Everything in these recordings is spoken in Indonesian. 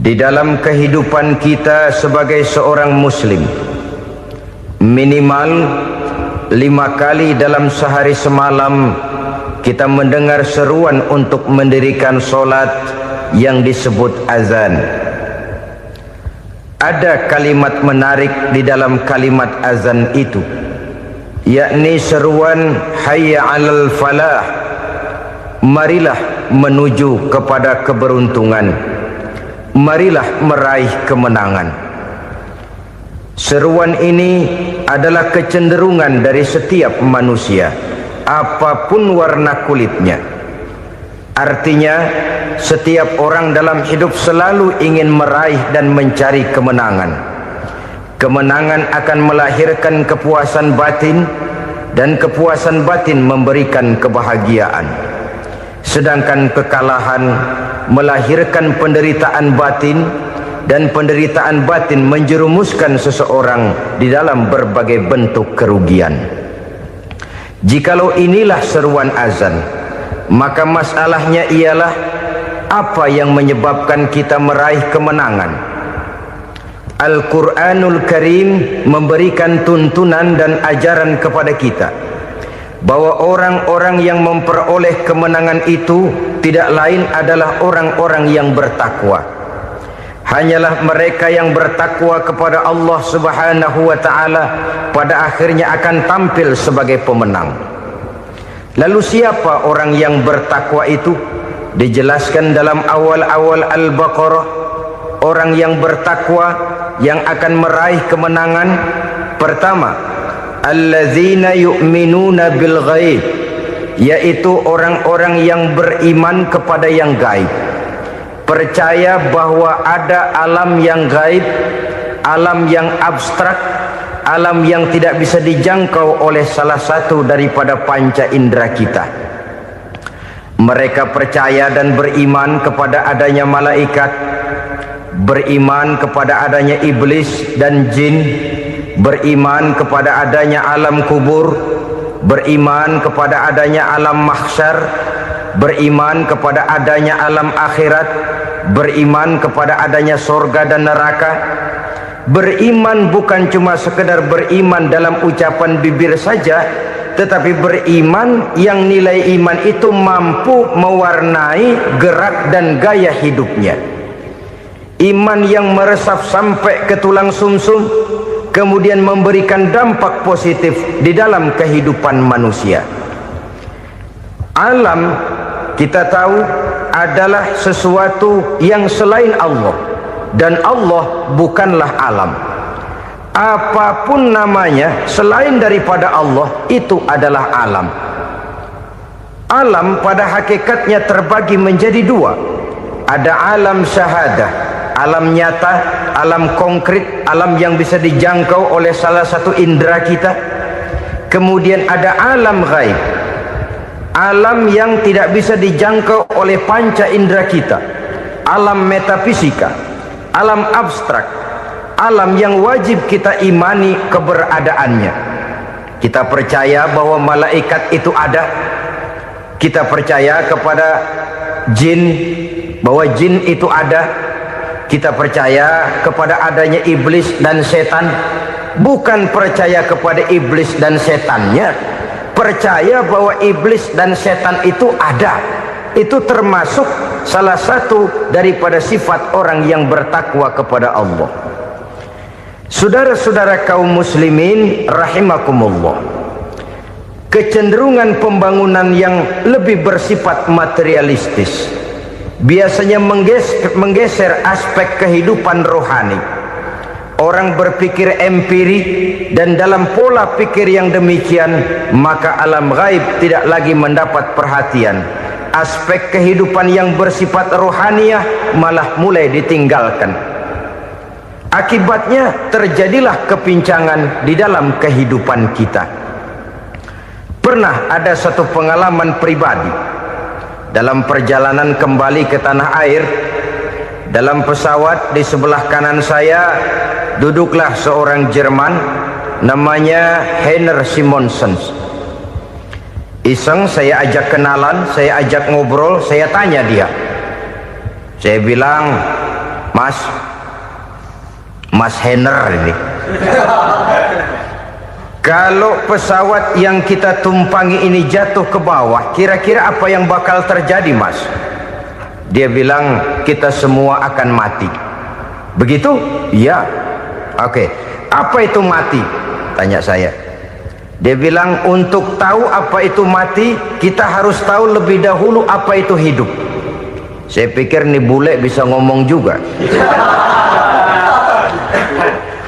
Di dalam kehidupan kita sebagai seorang muslim, minimal 5 kali dalam sehari semalam kita mendengar seruan untuk mendirikan solat yang disebut azan. Ada kalimat menarik di dalam kalimat azan itu, yakni seruan hayya 'alal falah, marilah menuju kepada keberuntungan, marilah meraih kemenangan. Seruan ini adalah kecenderungan dari setiap manusia, apapun warna kulitnya. Artinya, setiap orang dalam hidup selalu ingin meraih dan mencari kemenangan. Kemenangan akan melahirkan kepuasan batin, dan kepuasan batin memberikan kebahagiaan. Sedangkan kekalahan melahirkan penderitaan batin, dan penderitaan batin menjerumuskan seseorang di dalam berbagai bentuk kerugian. Jikalau inilah seruan azan, maka masalahnya ialah apa yang menyebabkan kita meraih kemenangan. Al-Quranul Karim memberikan tuntunan dan ajaran kepada kita bahwa orang-orang yang memperoleh kemenangan itu tidak lain adalah orang-orang yang bertakwa. Hanyalah mereka yang bertakwa kepada Allah Subhanahu wa ta'ala pada akhirnya akan tampil sebagai pemenang. Lalu siapa orang yang bertakwa itu? Dijelaskan dalam awal-awal Al-Baqarah, orang yang bertakwa yang akan meraih kemenangan. Pertama, alladzina yu'minuna bil ghaib, yaitu orang-orang yang beriman kepada yang gaib, percaya bahwa ada alam yang gaib, alam yang abstrak, alam yang tidak bisa dijangkau oleh salah satu daripada panca indera kita. Mereka percaya dan beriman kepada adanya malaikat, beriman kepada adanya iblis dan jin, beriman kepada adanya alam kubur, beriman kepada adanya alam mahsyar, beriman kepada adanya alam akhirat, beriman kepada adanya surga dan neraka. Beriman bukan cuma sekedar beriman dalam ucapan bibir saja, tetapi beriman yang nilai iman itu mampu mewarnai gerak dan gaya hidupnya. Iman yang meresap sampai ke tulang sumsum, kemudian memberikan dampak positif di dalam kehidupan manusia. Alam, kita tahu, adalah sesuatu yang selain Allah, dan Allah bukanlah alam. Apapun namanya selain daripada Allah, itu adalah alam. Alam pada hakikatnya terbagi menjadi dua. Ada alam syahadah, alam nyata, alam konkret, alam yang bisa dijangkau oleh salah satu indera kita. Kemudian ada alam ghaib, alam yang tidak bisa dijangkau oleh panca indera kita, alam metafisika, alam abstrak, alam yang wajib kita imani keberadaannya. Kita percaya bahwa malaikat itu ada, kita percaya kepada jin, bahwa jin itu ada, kita percaya kepada adanya iblis dan setan. Bukan percaya kepada iblis dan setannya, percaya bahwa iblis dan setan itu ada. Itu termasuk salah satu daripada sifat orang yang bertakwa kepada Allah. Saudara-saudara kaum muslimin rahimakumullah, kecenderungan pembangunan yang lebih bersifat materialistis biasanya menggeser aspek kehidupan rohani. Orang berpikir empiri, dan dalam pola pikir yang demikian maka alam gaib tidak lagi mendapat perhatian. Aspek kehidupan yang bersifat rohaniah malah mulai ditinggalkan. Akibatnya terjadilah kepincangan di dalam kehidupan kita. Pernah ada satu pengalaman pribadi dalam perjalanan kembali ke tanah air. Dalam pesawat di sebelah kanan saya duduklah seorang Jerman namanya Heiner Simonsen. Iseng saya ajak kenalan, saya ajak ngobrol, saya tanya dia. Saya bilang, Mas Henner ini. Kalau pesawat yang kita tumpangi ini jatuh ke bawah, kira-kira apa yang bakal terjadi, Mas? Dia bilang, kita semua akan mati. Begitu? Iya. Oke. Apa itu mati? Tanya saya. Dia bilang, untuk tahu apa itu mati, kita harus tahu lebih dahulu apa itu hidup. Saya pikir nih bule bisa ngomong juga.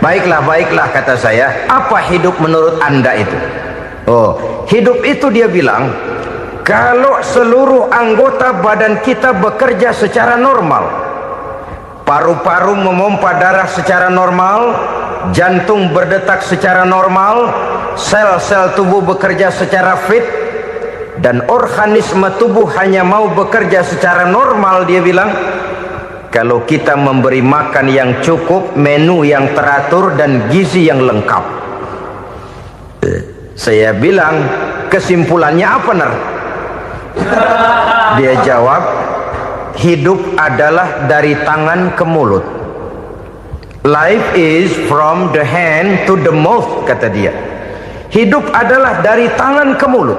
Baiklah kata saya. Apa hidup menurut Anda itu? Oh, hidup itu dia bilang, kalau seluruh anggota badan kita bekerja secara normal, paru-paru memompa darah secara normal, jantung berdetak secara normal, sel-sel tubuh bekerja secara fit, dan organisme tubuh hanya mau bekerja secara normal, dia bilang, kalau kita memberi makan yang cukup, menu yang teratur, dan gizi yang lengkap. Saya bilang, kesimpulannya apa, Ner? Dia jawab, hidup adalah dari tangan ke mulut. Life is from the hand to the mouth, kata dia. Hidup adalah dari tangan ke mulut.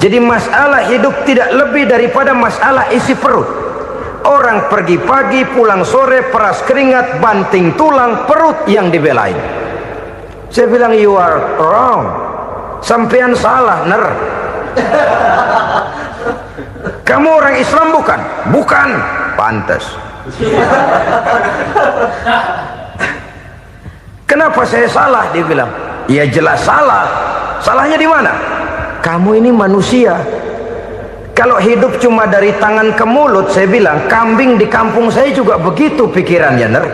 Jadi masalah hidup tidak lebih daripada masalah isi perut. Orang pergi pagi, pulang sore, peras keringat, banting tulang, perut yang dibelain. Saya bilang, you are wrong. Sampean salah, Ner. Kamu orang Islam bukan? Bukan. Pantas. Kenapa saya salah? Dia bilang, ya jelas salah. Salahnya di mana? Kamu ini manusia. Kalau hidup cuma dari tangan ke mulut, saya bilang, kambing di kampung saya juga begitu pikirannya, Ner.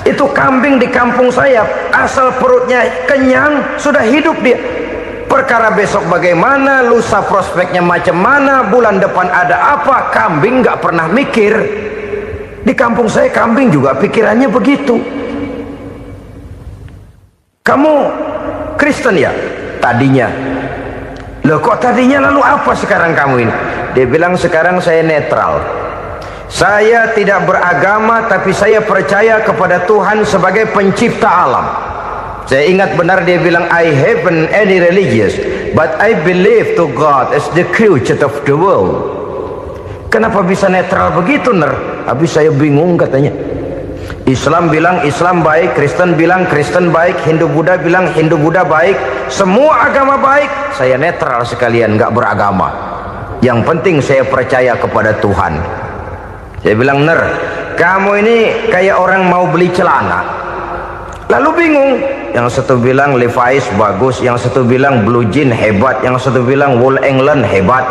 Itu kambing di kampung saya, asal perutnya kenyang, sudah hidup dia. Perkara besok bagaimana, lusa prospeknya macam mana, bulan depan ada apa, kambing nggak pernah mikir. Di kampung saya kambing juga pikirannya begitu. Kamu Kristen ya? Tadinya. Loh kok tadinya, lalu apa sekarang kamu ini? Dia bilang, sekarang saya netral. Saya tidak beragama, tapi saya percaya kepada Tuhan sebagai pencipta alam. Saya ingat benar dia bilang, I haven't any religious, but I believe to God as the creator of the world. Kenapa bisa netral begitu, Ner? Habis saya bingung katanya. Islam bilang Islam baik, Kristen bilang Kristen baik, Hindu Buddha bilang Hindu Buddha baik, semua agama baik. Saya netral sekalian, nggak beragama. Yang penting saya percaya kepada Tuhan. Saya bilang, Ner, kamu ini kayak orang mau beli celana, lalu bingung. Yang satu bilang Levi's bagus, yang satu bilang Blue Jean hebat, yang satu bilang Wool England hebat.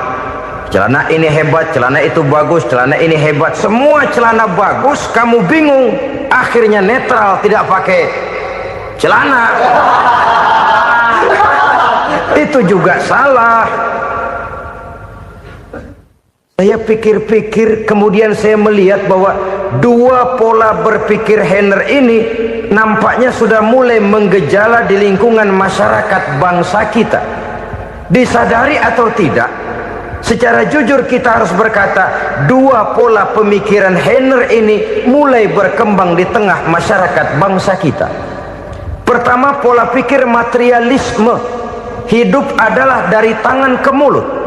Celana ini hebat, celana itu bagus, celana ini hebat, semua celana bagus, kamu bingung. Akhirnya netral, tidak pakai celana. Itu juga salah. Saya pikir-pikir, kemudian saya melihat bahwa dua pola berpikir Henner ini nampaknya sudah mulai menggejala di lingkungan masyarakat bangsa kita. Disadari atau tidak, secara jujur kita harus berkata, dua pola pemikiran Henner ini mulai berkembang di tengah masyarakat bangsa kita. Pertama, pola pikir materialisme. Hidup adalah dari tangan ke mulut.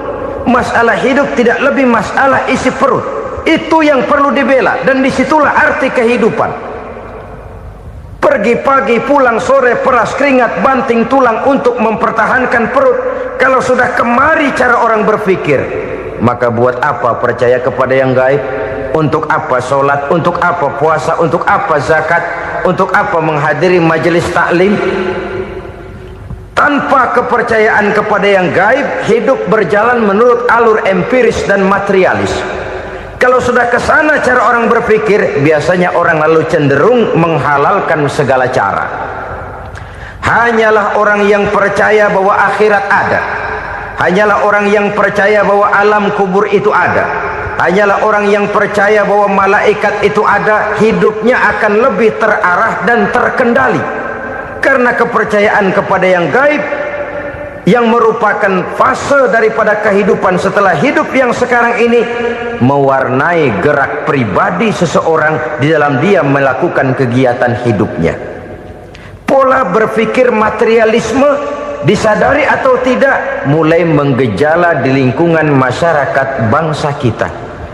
Masalah hidup tidak lebih masalah isi perut. Itu yang perlu dibela, dan disitulah arti kehidupan. Pergi pagi, pulang sore, peras keringat, banting tulang untuk mempertahankan perut. Kalau sudah kemari cara orang berpikir, maka buat apa percaya kepada yang gaib? Untuk apa sholat? Untuk apa puasa? Untuk apa zakat? Untuk apa menghadiri majelis taklim? Tanpa kepercayaan kepada yang gaib, hidup berjalan menurut alur empiris dan materialis. Kalau sudah ke sana cara orang berpikir, biasanya orang lalu cenderung menghalalkan segala cara. Hanyalah orang yang percaya bahwa akhirat ada, hanyalah orang yang percaya bahwa alam kubur itu ada, hanyalah orang yang percaya bahwa malaikat itu ada, hidupnya akan lebih terarah dan terkendali. Karena kepercayaan kepada yang gaib yang merupakan fase daripada kehidupan setelah hidup yang sekarang ini, mewarnai gerak pribadi seseorang di dalam dia melakukan kegiatan hidupnya. Pola berpikir materialisme, disadari atau tidak, mulai menggejala di lingkungan masyarakat bangsa kita.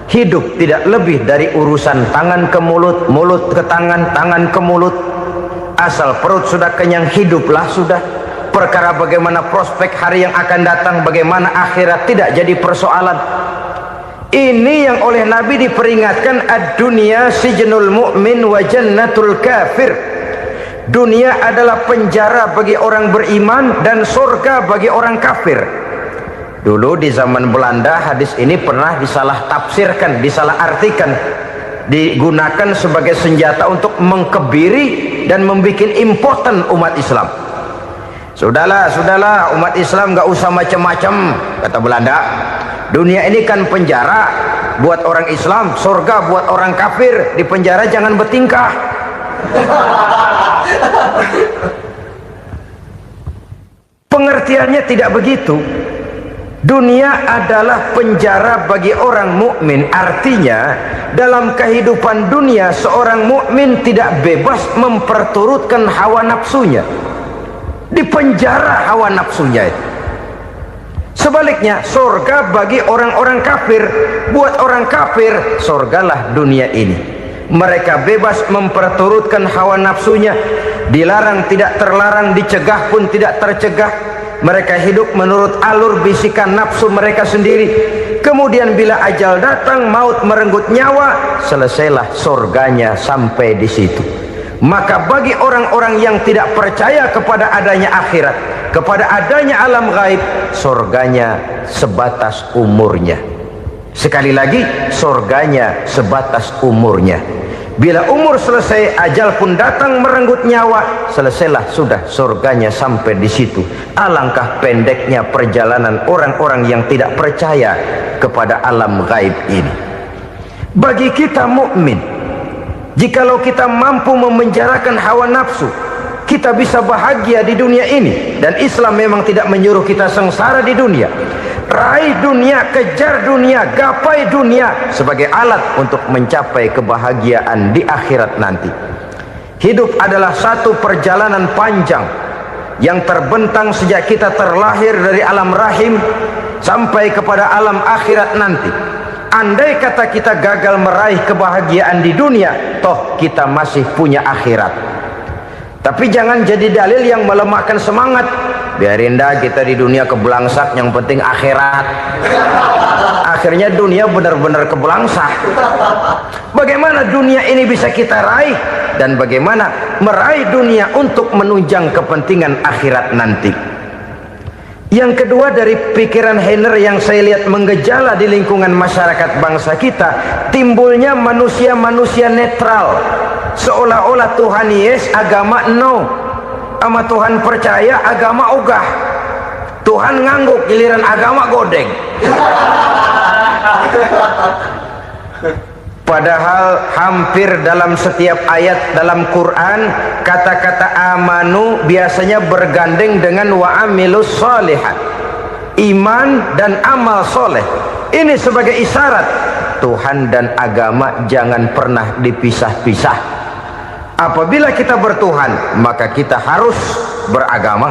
Hidup tidak lebih dari urusan tangan ke mulut, mulut ke tangan, tangan ke mulut. Asal perut sudah kenyang, hiduplah sudah. Perkara bagaimana prospek hari yang akan datang, bagaimana akhirat, tidak jadi persoalan. Ini yang oleh Nabi diperingatkan, ad-dunya sijnul mu'min wa jannatul kafir. Dunia adalah penjara bagi orang beriman dan surga bagi orang kafir. Dulu di zaman Belanda hadis ini pernah disalah tafsirkan, disalah artikan, digunakan sebagai senjata untuk mengkebiri dan membuat impoten umat Islam. Sudahlah umat Islam gak usah macam-macam, kata Belanda. Dunia ini kan penjara buat orang Islam, surga buat orang kafir. Di penjara jangan bertingkah. Pengertiannya tidak begitu. Dunia adalah penjara bagi orang mukmin. Artinya dalam kehidupan dunia seorang mukmin tidak bebas memperturutkan hawa nafsunya. Di penjara hawa nafsunya itu. Sebaliknya surga bagi orang-orang kafir. Buat orang kafir surgalah dunia ini. Mereka bebas memperturutkan hawa nafsunya, dilarang tidak terlarang, dicegah pun tidak tercegah. Mereka hidup menurut alur bisikan nafsu mereka sendiri. Kemudian bila ajal datang, maut merenggut nyawa, selesailah surganya sampai di situ. Maka bagi orang-orang yang tidak percaya kepada adanya akhirat, kepada adanya alam gaib, surganya sebatas umurnya. Sekali lagi, surganya sebatas umurnya. Bila umur selesai, ajal pun datang merenggut nyawa, selesailah sudah surganya sampai di situ. Alangkah pendeknya perjalanan orang-orang yang tidak percaya kepada alam gaib ini. Bagi kita mukmin, jikalau kita mampu memenjarakan hawa nafsu, kita bisa bahagia di dunia ini. Dan Islam memang tidak menyuruh kita sengsara di dunia. Raih dunia, kejar dunia, gapai dunia sebagai alat untuk mencapai kebahagiaan di akhirat nanti. Hidup adalah satu perjalanan panjang yang terbentang sejak kita terlahir dari alam rahim sampai kepada alam akhirat nanti. Andai kata kita gagal meraih kebahagiaan di dunia, toh kita masih punya akhirat. Tapi jangan jadi dalil yang melemahkan semangat. Biarin dah kita di dunia kebelangsak, yang penting akhirat. Akhirnya dunia benar-benar kebelangsak. Bagaimana dunia ini bisa kita raih, dan bagaimana meraih dunia untuk menunjang kepentingan akhirat nanti. Yang kedua, dari pikiran Heiner yang saya lihat menggejala di lingkungan masyarakat bangsa kita, timbulnya manusia-manusia netral. Seolah-olah Tuhan yes, agama no. Sama Tuhan percaya, agama ogah. Tuhan ngangguk, giliran agama godeng. Padahal hampir dalam setiap ayat dalam Quran, kata-kata amanu biasanya bergandeng dengan wa amilus sholihat. Iman dan amal soleh. Ini sebagai isyarat Tuhan dan agama jangan pernah dipisah-pisah. Apabila kita bertuhan, maka kita harus beragama.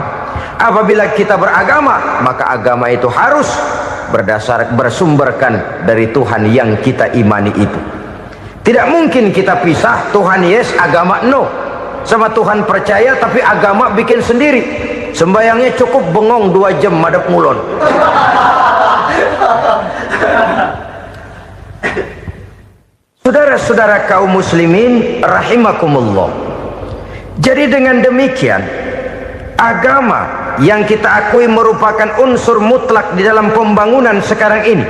Apabila kita beragama, maka agama itu harus bersumberkan dari Tuhan yang kita imani itu. Tidak mungkin kita pisah, Tuhan yes, agama no. Sama Tuhan percaya tapi agama bikin sendiri. Sembayangnya cukup bengong 2 jam madep mulon. Saudara-saudara kaum muslimin rahimakumullah. Jadi dengan demikian, agama yang kita akui merupakan unsur mutlak di dalam pembangunan sekarang ini,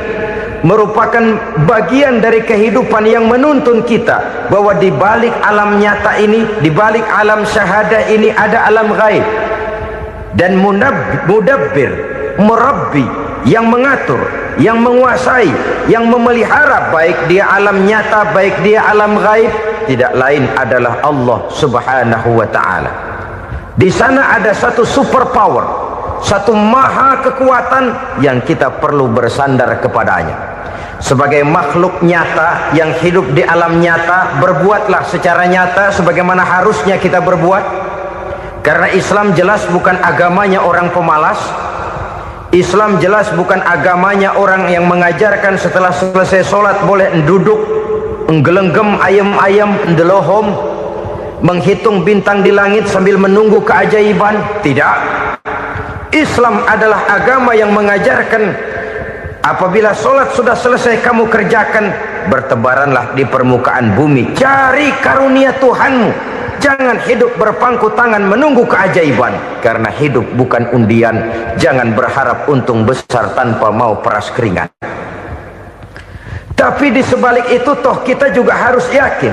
merupakan bagian dari kehidupan yang menuntun kita bahwa di balik alam nyata ini, di balik alam syahadah ini ada alam gaib. Dan mudabbir, murabbi, yang mengatur, yang menguasai, yang memelihara baik dia alam nyata, baik dia alam gaib, tidak lain adalah Allah Subhanahu wa ta'ala. Di sana ada satu super power, satu maha kekuatan yang kita perlu bersandar kepadanya. Sebagai makhluk nyata yang hidup di alam nyata, berbuatlah secara nyata sebagaimana harusnya kita berbuat. Karena Islam jelas bukan agamanya orang pemalas. Islam jelas bukan agamanya orang yang mengajarkan setelah selesai sholat boleh duduk, nggelenggem ayam-ayam, ndelohom, menghitung bintang di langit sambil menunggu keajaiban. Tidak. Islam adalah agama yang mengajarkan apabila sholat sudah selesai kamu kerjakan, bertebaranlah di permukaan bumi, cari karunia Tuhanmu. Jangan hidup berpangku tangan menunggu keajaiban. Karena hidup bukan undian. Jangan berharap untung besar tanpa mau peras keringat. Tapi di sebalik itu toh kita juga harus yakin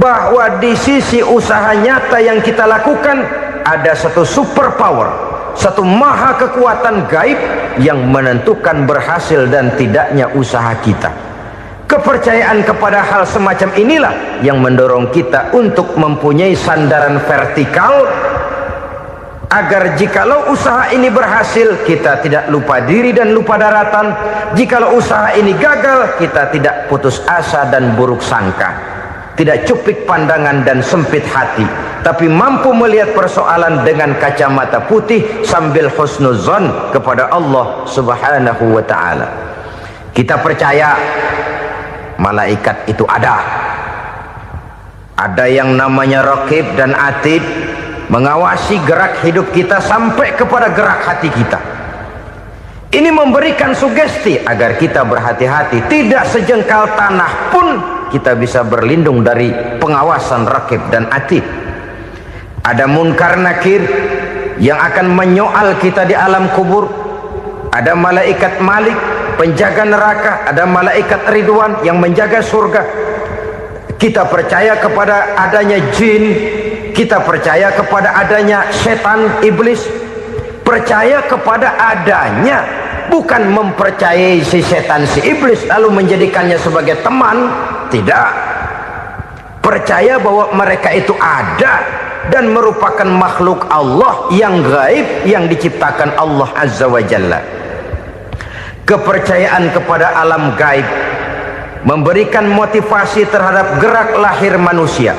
bahwa di sisi usaha nyata yang kita lakukan ada satu super power, satu maha kekuatan gaib yang menentukan berhasil dan tidaknya usaha kita. Kepercayaan kepada hal semacam inilah yang mendorong kita untuk mempunyai sandaran vertikal, agar jikalau usaha ini berhasil kita tidak lupa diri dan lupa daratan. Jikalau usaha ini gagal kita tidak putus asa dan buruk sangka, tidak cupik pandangan dan sempit hati, tapi mampu melihat persoalan dengan kacamata putih sambil husnuzon kepada Allah Subhanahu wa ta'ala. Kita percaya malaikat itu ada yang namanya Raqib dan Atid, mengawasi gerak hidup kita sampai kepada gerak hati kita. Ini memberikan sugesti agar kita berhati-hati, tidak sejengkal tanah pun kita bisa berlindung dari pengawasan Raqib dan Atid. Ada Munkar Nakir yang akan menyoal kita di alam kubur. Ada malaikat Malik penjaga neraka, ada malaikat Ridwan yang menjaga surga. Kita percaya kepada adanya jin, kita percaya kepada adanya setan, iblis. Percaya kepada adanya, bukan mempercayai si setan, si iblis lalu menjadikannya sebagai teman. Tidak. Percaya bahwa mereka itu ada dan merupakan makhluk Allah yang gaib yang diciptakan Allah Azza wa Jalla. Kepercayaan kepada alam gaib memberikan motivasi terhadap gerak lahir manusia,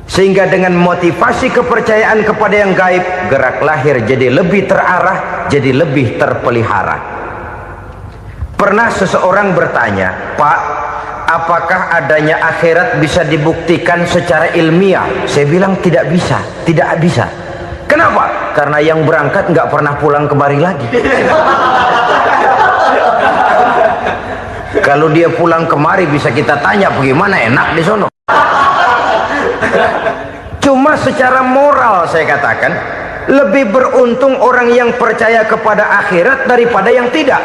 sehingga dengan motivasi kepercayaan kepada yang gaib, gerak lahir jadi lebih terarah, jadi lebih terpelihara. Pernah seseorang bertanya, "Pak, apakah adanya akhirat bisa dibuktikan secara ilmiah?" Saya bilang tidak bisa, tidak bisa. Kenapa? Karena yang berangkat nggak pernah pulang kemari lagi. Kalau dia pulang kemari bisa kita tanya bagaimana enak di sono. Cuma secara moral saya katakan, lebih beruntung orang yang percaya kepada akhirat daripada yang tidak.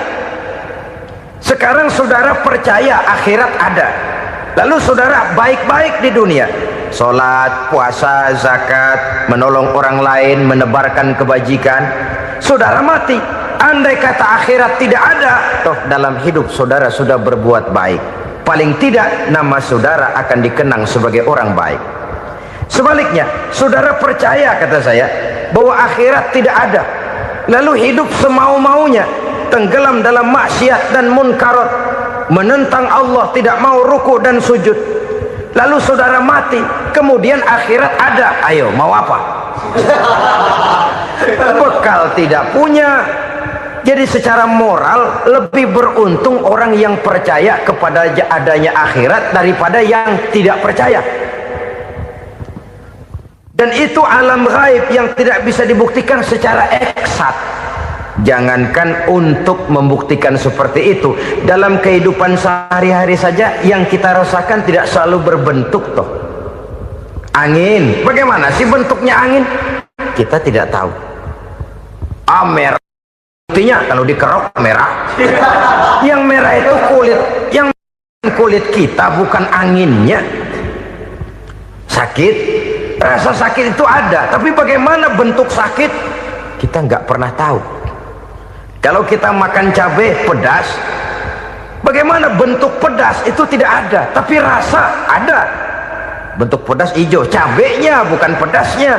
Sekarang saudara percaya akhirat ada, lalu saudara baik-baik di dunia, sholat, puasa, zakat, menolong orang lain, menebarkan kebajikan. Saudara mati, andai kata akhirat tidak ada, toh dalam hidup saudara sudah berbuat baik, paling tidak nama saudara akan dikenang sebagai orang baik. Sebaliknya, saudara percaya, kata saya, bahwa akhirat tidak ada, lalu hidup semau-maunya, tenggelam dalam maksiat dan munkarat, menentang Allah, tidak mau ruku dan sujud, lalu saudara mati, kemudian akhirat ada, ayo mau apa? Bekal tidak punya. Jadi secara moral lebih beruntung orang yang percaya kepada adanya akhirat daripada yang tidak percaya. Dan itu alam gaib yang tidak bisa dibuktikan secara eksat. Jangankan untuk membuktikan seperti itu, dalam kehidupan sehari-hari saja yang kita rasakan tidak selalu berbentuk toh. Angin, bagaimana sih bentuknya angin? Kita tidak tahu. Merah, buktinya kalau dikerok merah. Yang merah itu kulit, yang kulit kita bukan anginnya. Sakit, rasa sakit itu ada, tapi bagaimana bentuk sakit kita nggak pernah tahu. Kalau kita makan cabai pedas, bagaimana bentuk pedas itu tidak ada, tapi rasa ada. bentuk pedas hijau, cabenya bukan pedasnya.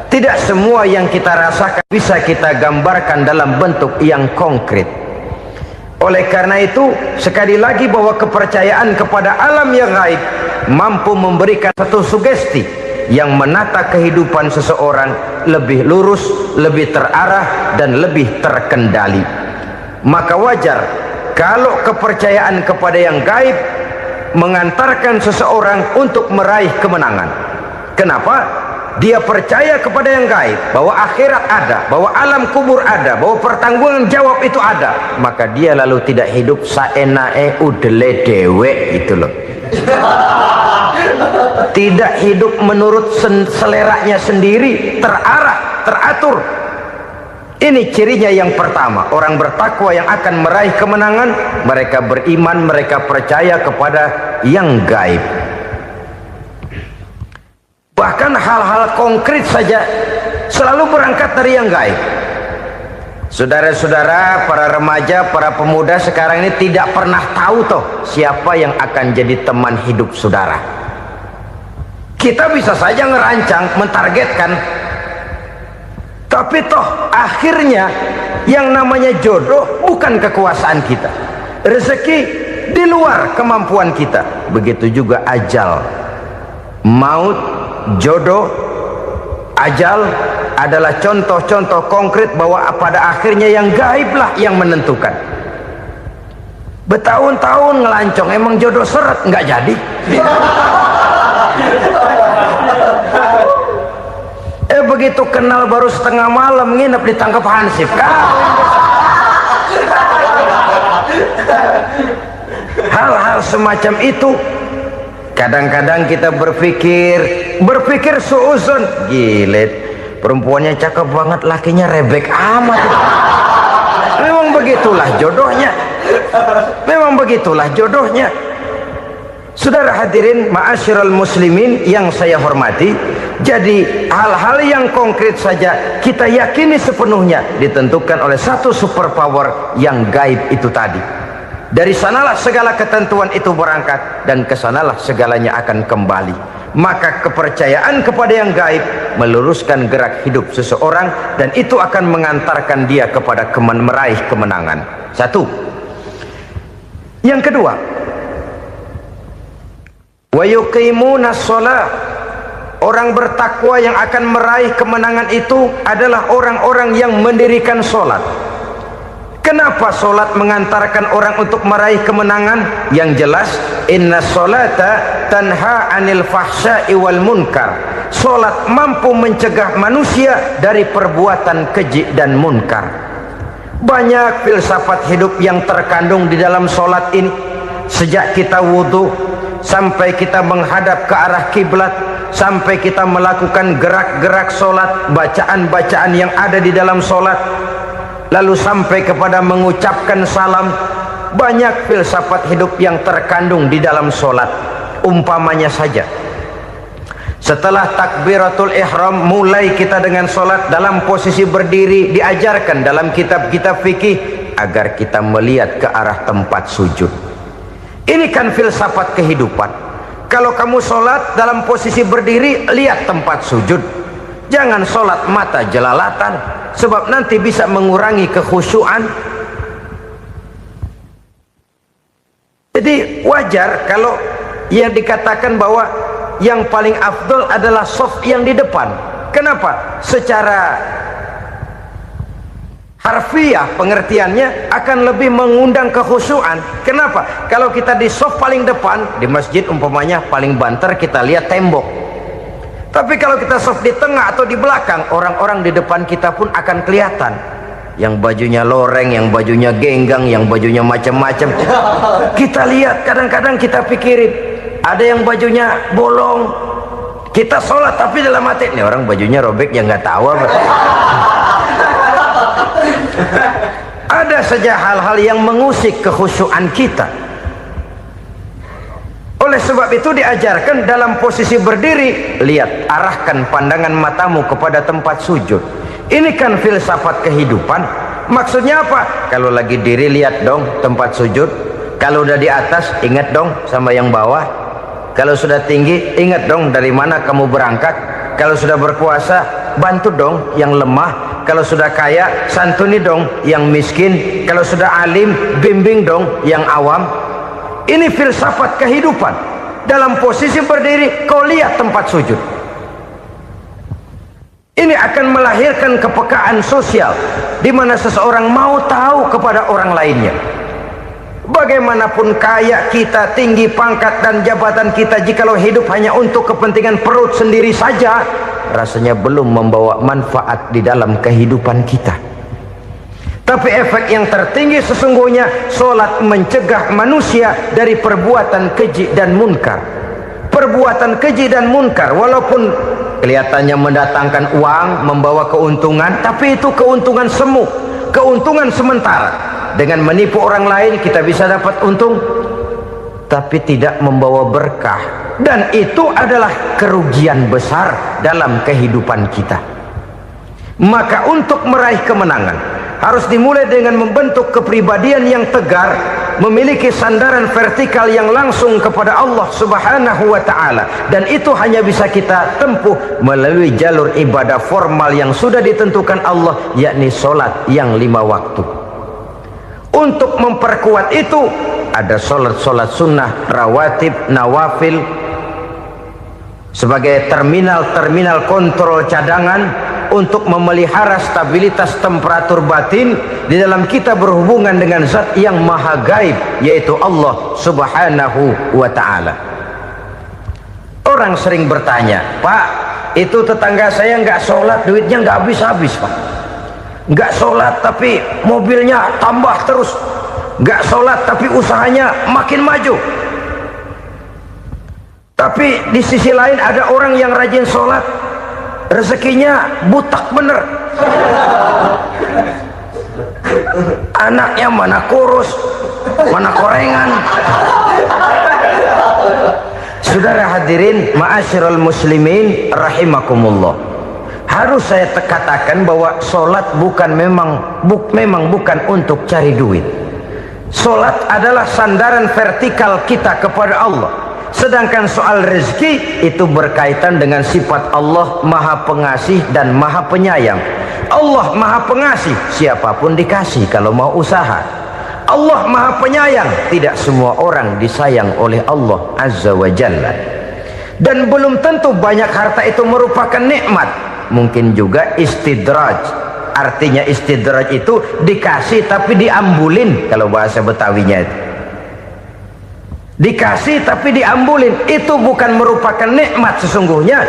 Tidak semua yang kita rasakan bisa kita gambarkan dalam bentuk yang konkret. Oleh karena itu, sekali lagi bahwa kepercayaan kepada alam yang gaib mampu memberikan satu sugesti yang menata kehidupan seseorang lebih lurus, lebih terarah, dan lebih terkendali. Maka wajar kalau kepercayaan kepada yang gaib mengantarkan seseorang untuk meraih kemenangan. Kenapa? Dia percaya kepada yang gaib, bahwa akhirat ada, bahwa alam kubur ada, bahwa pertanggungan jawab itu ada. Maka dia lalu tidak hidup saenae udele dewe gitu loh. Tidak hidup menurut seleranya sendiri, terarah, teratur. Ini cirinya yang pertama. Orang bertakwa yang akan meraih kemenangan, mereka beriman, mereka percaya kepada yang gaib. Bahkan hal-hal konkret saja selalu berangkat dari yang gaib. Saudara-saudara, para remaja, para pemuda sekarang ini tidak pernah tahu toh siapa yang akan jadi teman hidup saudara. Kita bisa saja ngerancang, mentargetkan, tapi toh akhirnya yang namanya jodoh bukan kekuasaan kita. Rezeki di luar kemampuan kita. Begitu juga ajal, maut, jodoh, ajal adalah contoh-contoh konkret bahwa pada akhirnya yang gaiblah yang menentukan. Bertahun-tahun ngelancong, emang jodoh seret, nggak jadi. Begitu kenal baru setengah malam nginep ditangkap hansip kan. Hal-hal semacam itu kadang-kadang kita berpikir suuzon, gilet, perempuannya cakep banget, lakinya rebek amat. Memang begitulah jodohnya. Memang begitulah jodohnya. Saudara hadirin ma'asyiral muslimin yang saya hormati, jadi hal-hal yang konkret saja kita yakini sepenuhnya ditentukan oleh satu superpower yang gaib itu tadi. Dari sanalah segala ketentuan itu berangkat dan kesanalah segalanya akan kembali. Maka kepercayaan kepada yang gaib meluruskan gerak hidup seseorang dan itu akan mengantarkan dia kepada meraih kemenangan. Satu. Yang kedua, wa yuqimuna shalah. Orang bertakwa yang akan meraih kemenangan itu adalah orang-orang yang mendirikan sholat. Kenapa sholat mengantarkan orang untuk meraih kemenangan? Yang jelas, inna sholata tanha anil fahsya'i wal munkar. Sholat mampu mencegah manusia dari perbuatan keji dan munkar. Banyak filsafat hidup yang terkandung di dalam sholat ini. Sejak kita wudhu sampai kita menghadap ke arah kiblat, sampai kita melakukan gerak-gerak sholat, bacaan-bacaan yang ada di dalam sholat, lalu sampai kepada mengucapkan salam. Banyak filsafat hidup yang terkandung di dalam sholat. Umpamanya saja, setelah takbiratul ihram mulai kita dengan sholat dalam posisi berdiri, diajarkan dalam kitab-kitab fikih agar kita melihat ke arah tempat sujud. Ini kan filsafat kehidupan. Kalau kamu sholat dalam posisi berdiri, lihat tempat sujud. Jangan sholat mata jelalatan, sebab nanti bisa mengurangi kekhusyuan. Jadi wajar kalau yang dikatakan bahwa yang paling afdol adalah shaf yang di depan. Kenapa? Secara harfiah pengertiannya akan lebih mengundang kekhusyuan. Kenapa? Kalau kita di shaf paling depan di masjid umpamanya paling banter kita lihat tembok. Tapi kalau kita shaf di tengah atau di belakang, orang-orang di depan kita pun akan kelihatan. Yang bajunya loreng, yang bajunya genggang, yang bajunya macam-macam. Kita lihat, kadang-kadang kita pikirin, ada yang bajunya bolong. Kita sholat tapi dalam hati, nih orang bajunya robek yang nggak tahu apa. Ada saja hal-hal yang mengusik kekhusyuan kita. Oleh sebab itu diajarkan dalam posisi berdiri, lihat, arahkan pandangan matamu kepada tempat sujud. Ini kan filsafat kehidupan. Maksudnya apa? Kalau lagi diri lihat dong tempat sujud. Kalau udah di atas ingat dong sama yang bawah. Kalau sudah tinggi, ingat dong dari mana kamu berangkat. Kalau sudah berkuasa, bantu dong yang lemah. Kalau sudah kaya, santuni dong yang miskin. Kalau sudah alim, bimbing dong yang awam. Ini filsafat kehidupan. Dalam posisi berdiri, kau lihat tempat sujud. Ini akan melahirkan kepekaan sosial, di mana seseorang mau tahu kepada orang lainnya. Bagaimanapun kaya kita, tinggi pangkat dan jabatan kita, jikalau hidup hanya untuk kepentingan perut sendiri saja, rasanya belum membawa manfaat di dalam kehidupan kita. Tapi efek yang tertinggi sesungguhnya, solat mencegah manusia dari perbuatan keji dan munkar. Perbuatan keji dan munkar, walaupun kelihatannya mendatangkan uang, membawa keuntungan, tapi itu keuntungan semu, keuntungan sementara. Dengan menipu orang lain kita bisa dapat untung, tapi tidak membawa berkah, dan itu adalah kerugian besar dalam kehidupan kita. Maka untuk meraih kemenangan harus dimulai dengan membentuk kepribadian yang tegar, memiliki sandaran vertikal yang langsung kepada Allah Subhanahu wa ta'ala, dan itu hanya bisa kita tempuh melalui jalur ibadah formal yang sudah ditentukan Allah, yakni solat yang 5 waktu. Untuk memperkuat itu ada solat-solat sunnah, rawatib, nawafil sebagai terminal kontrol cadangan untuk memelihara stabilitas temperatur batin di dalam kita berhubungan dengan zat yang maha gaib, yaitu Allah Subhanahu wa ta'ala. Orang sering bertanya, Pak, itu tetangga saya nggak sholat, duitnya nggak habis-habis, Pak. Nggak sholat tapi mobilnya tambah terus, nggak sholat tapi usahanya makin maju. Tapi di sisi lain ada orang yang rajin sholat, rezekinya butak bener, anaknya mana kurus, mana korengan. Saudara hadirin ma'asyiral muslimin rahimakumullah, harus saya katakan bahwa solat memang bukan untuk cari duit. Solat adalah sandaran vertikal kita kepada Allah. Sedangkan soal rezeki itu berkaitan dengan sifat Allah maha pengasih dan maha penyayang. Allah maha pengasih, siapapun dikasih kalau mau usaha. Allah maha penyayang, tidak semua orang disayang oleh Allah Azza wa Jalla. Dan belum tentu banyak harta itu merupakan nikmat. Mungkin juga istidraj. Artinya istidraj itu dikasih tapi diambulin, kalau bahasa Betawinya itu. Dikasih tapi diambulin, itu bukan merupakan nikmat sesungguhnya,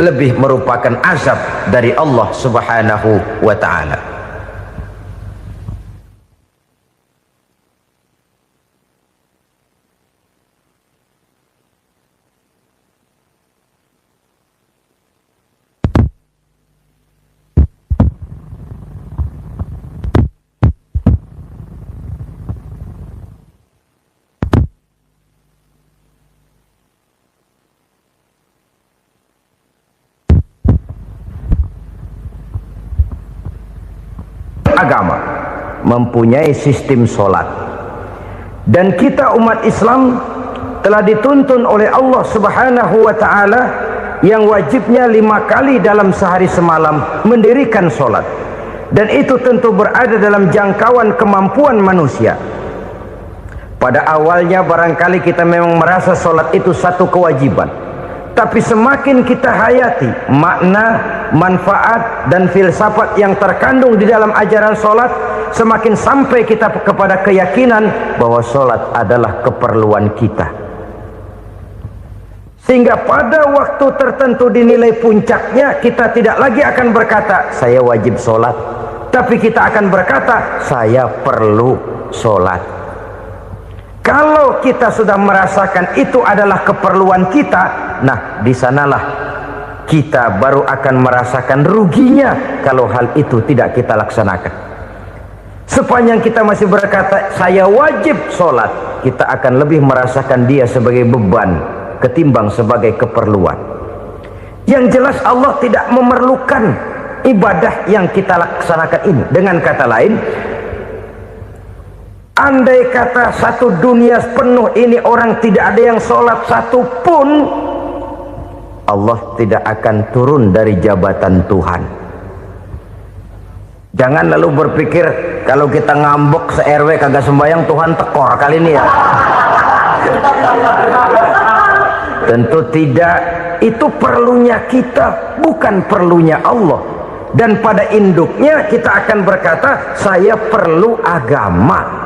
lebih merupakan azab dari Allah Subhanahu wa ta'ala. Agama mempunyai sistem solat, dan kita umat Islam telah dituntun oleh Allah Subhanahu wa ta'ala yang wajibnya 5 kali dalam sehari semalam mendirikan solat, dan itu tentu berada dalam jangkauan kemampuan manusia. Pada awalnya barangkali kita memang merasa solat itu satu kewajiban, tapi semakin kita hayati makna, manfaat dan filsafat yang terkandung di dalam ajaran solat, semakin sampai kita kepada keyakinan bahwa solat adalah keperluan kita. Sehingga pada waktu tertentu dinilai puncaknya, kita tidak lagi akan berkata saya wajib solat, tapi kita akan berkata saya perlu solat. Kalau kita sudah merasakan itu adalah keperluan kita, nah di sanalah kita baru akan merasakan ruginya kalau hal itu tidak kita laksanakan. Sepanjang kita masih berkata saya wajib sholat, kita akan lebih merasakan dia sebagai beban ketimbang sebagai keperluan. Yang jelas Allah tidak memerlukan ibadah yang kita laksanakan ini. Dengan kata lain, Andai kata satu dunia penuh ini orang tidak ada yang sholat satu pun, Allah tidak akan turun dari jabatan Tuhan. Jangan lalu berpikir kalau kita ngambek se-RW kagak sembahyang Tuhan tekor kali ini ya. Tentu tidak. Itu perlunya kita, bukan perlunya Allah. Dan pada induknya kita akan berkata, saya perlu agama.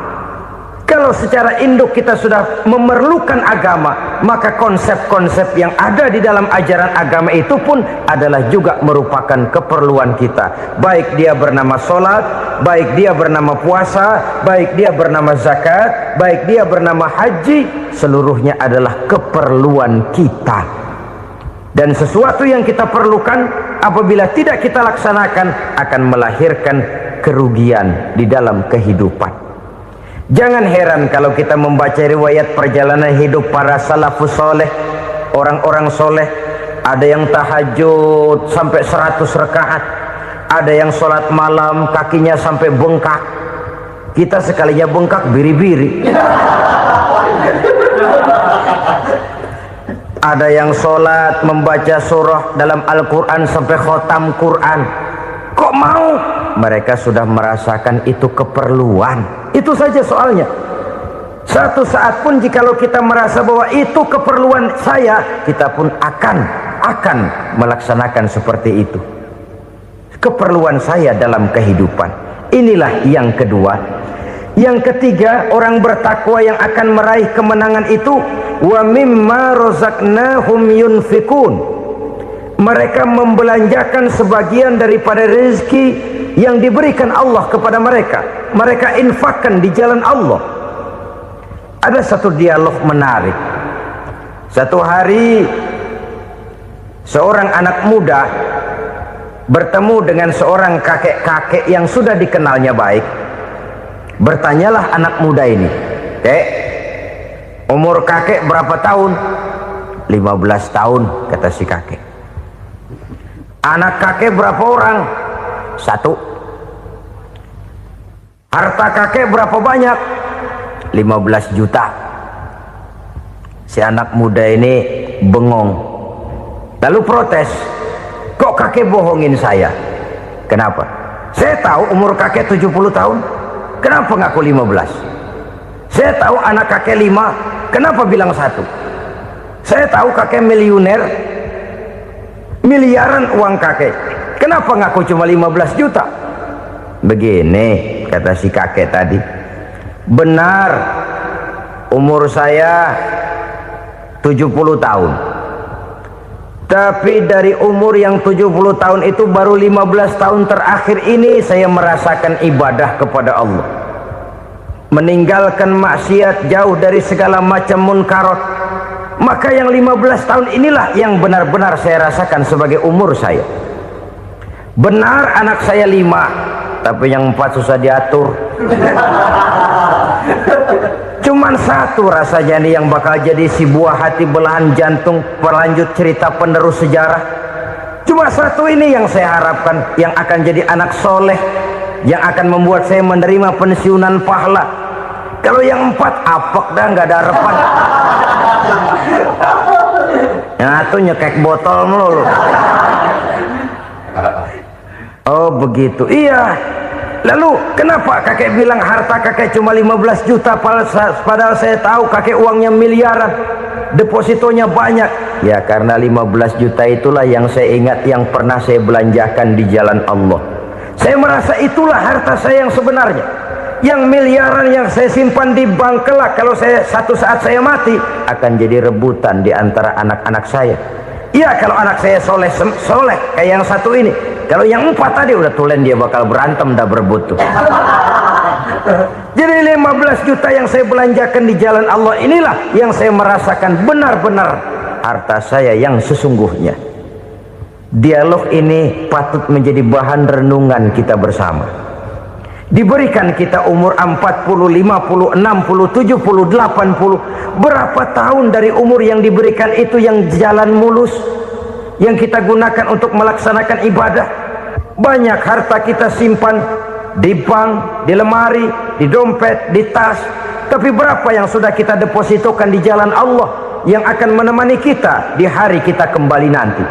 Kalau secara induk kita sudah memerlukan agama, maka konsep-konsep yang ada di dalam ajaran agama itu pun adalah juga merupakan keperluan kita. Baik dia bernama sholat, baik dia bernama puasa, baik dia bernama zakat, baik dia bernama haji, seluruhnya adalah keperluan kita. Dan sesuatu yang kita perlukan apabila tidak kita laksanakan akan melahirkan kerugian di dalam kehidupan. Jangan heran kalau kita membaca riwayat perjalanan hidup para salafus soleh, orang-orang soleh. Ada yang tahajud sampai 100 rakaat, ada yang sholat malam kakinya sampai bengkak. Kita sekalinya bengkak biri-biri. Ada yang sholat membaca surah dalam Al-Quran sampai khotam Quran. Kok mau? Mereka sudah merasakan itu keperluan. Itu saja soalnya. Satu saat pun jikalau kita merasa bahwa itu keperluan saya, kita pun akan melaksanakan seperti itu. Keperluan saya dalam kehidupan. Inilah yang kedua. Yang ketiga, orang bertakwa yang akan meraih kemenangan itu, wa mimma razaqnahum yunfikun. Mereka membelanjakan sebagian daripada rezeki yang diberikan Allah kepada mereka. Mereka infakkan di jalan Allah. Ada satu dialog menarik. Satu hari seorang anak muda bertemu dengan seorang kakek-kakek yang sudah dikenalnya baik. Bertanyalah anak muda ini, "Kek, umur kakek berapa tahun?" 15 tahun, kata si kakek. Anak kakek berapa orang? 1. Harta kakek berapa banyak? 15 juta. Si anak muda ini bengong, lalu protes, "Kok kakek bohongin saya?" "Kenapa?" "Saya tahu umur kakek 70 tahun. Kenapa ngaku 15? Saya tahu anak kakek 5. Kenapa bilang 1? Saya tahu kakek miliuner, miliaran uang kakek. Kenapa ngaku cuma 15 juta? Begini, kata si kakek tadi. Benar, umur saya 70 tahun. Tapi dari umur yang 70 tahun itu baru 15 tahun terakhir ini saya merasakan ibadah kepada Allah. Meninggalkan maksiat, jauh dari segala macam munkarat. Maka yang 15 tahun inilah yang benar-benar saya rasakan sebagai umur saya. Benar anak saya 5, tapi yang 4 susah diatur. Cuman 1 rasanya nih yang bakal jadi si buah hati belahan jantung pelanjut cerita penerus sejarah. Cuma 1 ini yang saya harapkan, yang akan jadi anak soleh, yang akan membuat saya menerima pensiunan pahala. Kalau yang 4 apek dah, nggak ada harapan. Yang 1 nyekek botol melulu. Oh begitu, iya. Lalu kenapa kakek bilang harta kakek cuma 15 juta padahal saya tahu kakek uangnya miliaran, depositonya banyak? Ya karena 15 juta itulah yang saya ingat yang pernah saya belanjakan di jalan Allah. Saya merasa itulah harta saya yang sebenarnya. Yang miliaran yang saya simpan di bank kelak, kalau satu saat saya mati akan jadi rebutan di antara anak-anak saya. Iya kalau anak saya soleh kayak yang 1 ini. Kalau yang 4 tadi udah tulen dia bakal berantem dah berebut tuh. Jadi 15 juta yang saya belanjakan di jalan Allah inilah yang saya merasakan benar-benar harta saya yang sesungguhnya. Dialog ini patut menjadi bahan renungan kita bersama. Diberikan kita umur 40, 50, 60, 70, 80. Berapa tahun dari umur yang diberikan itu yang jalan mulus, yang kita gunakan untuk melaksanakan ibadah? Banyak harta kita simpan di bank, di lemari, di dompet, di tas. Tapi berapa yang sudah kita depositokan di jalan Allah yang akan menemani kita di hari kita kembali nanti?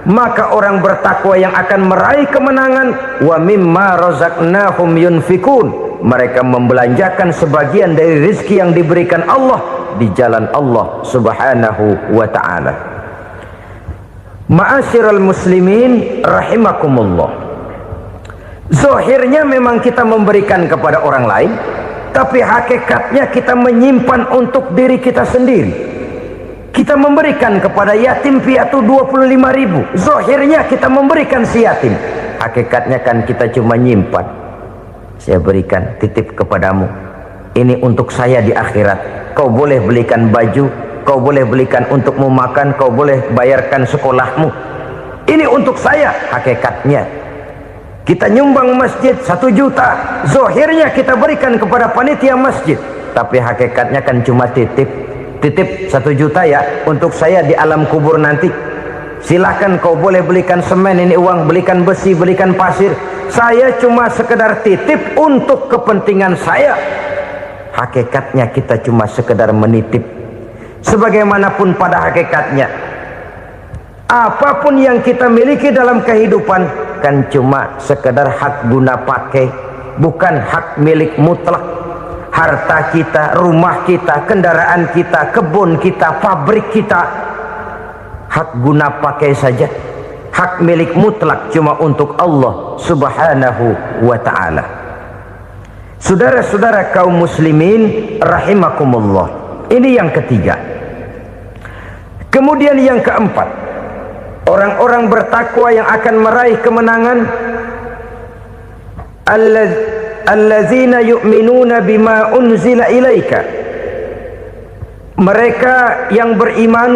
Maka orang bertakwa yang akan meraih kemenangan, wa mimma razaqnahum yunfikun, mereka membelanjakan sebagian dari rezeki yang diberikan Allah di jalan Allah subhanahu wa ta'ala. Ma'asyiral muslimin rahimakumullah, zahirnya memang kita memberikan kepada orang lain, tapi hakikatnya kita menyimpan untuk diri kita sendiri. Kita memberikan kepada yatim piatu 25.000, zahirnya kita memberikan si yatim, hakikatnya kan kita cuma nyimpan. Saya berikan, titip kepadamu, ini untuk saya di akhirat. Kau boleh belikan baju, kau boleh belikan untukmu makan, kau boleh bayarkan sekolahmu, ini untuk saya. Hakikatnya kita nyumbang masjid 1 juta, zahirnya kita berikan kepada panitia masjid, tapi hakikatnya kan cuma titip 1 juta ya, untuk saya di alam kubur nanti. Silahkan kau boleh belikan semen, ini uang, belikan besi, belikan pasir, saya cuma sekedar titip untuk kepentingan saya. Hakikatnya kita cuma sekedar menitip. Sebagaimanapun pada hakikatnya, apapun yang kita miliki dalam kehidupan kan cuma sekedar hak guna pakai, bukan hak milik mutlak. Harta kita, rumah kita, kendaraan kita, kebun kita, pabrik kita, hak guna pakai saja. Hak milik mutlak cuma untuk Allah subhanahu wa ta'ala. Saudara-saudara kaum muslimin rahimakumullah, ini yang ketiga. Kemudian yang keempat, orang-orang bertakwa yang akan meraih kemenangan, allazina yu'minuna bima unzila ilaika, mereka yang beriman,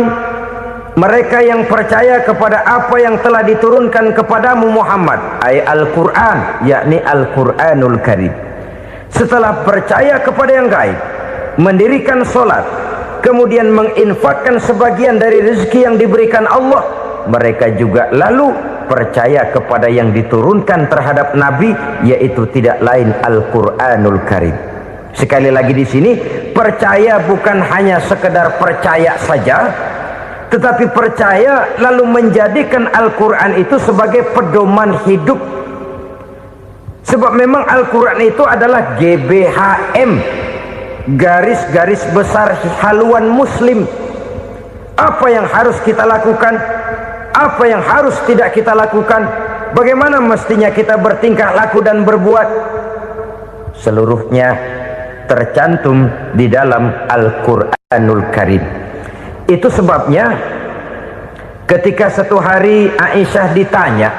mereka yang percaya kepada apa yang telah diturunkan kepadamu Muhammad, ay Al-Quran, yakni Al-Quranul Karim. Setelah percaya kepada yang gaib, mendirikan solat, kemudian menginfakkan sebagian dari rezeki yang diberikan Allah, mereka juga lalu percaya kepada yang diturunkan terhadap Nabi, yaitu tidak lain Al-Quranul Karim. Sekali lagi di sini, percaya bukan hanya sekedar percaya saja, tetapi percaya lalu menjadikan Al-Quran itu sebagai pedoman hidup. Sebab memang Al-Quran itu adalah GBHM, garis-garis besar haluan muslim. Apa yang harus kita lakukan, apa yang harus tidak kita lakukan, bagaimana mestinya kita bertingkah laku dan berbuat, seluruhnya tercantum di dalam Al-Quranul Karim. Itu sebabnya ketika satu hari Aisyah ditanya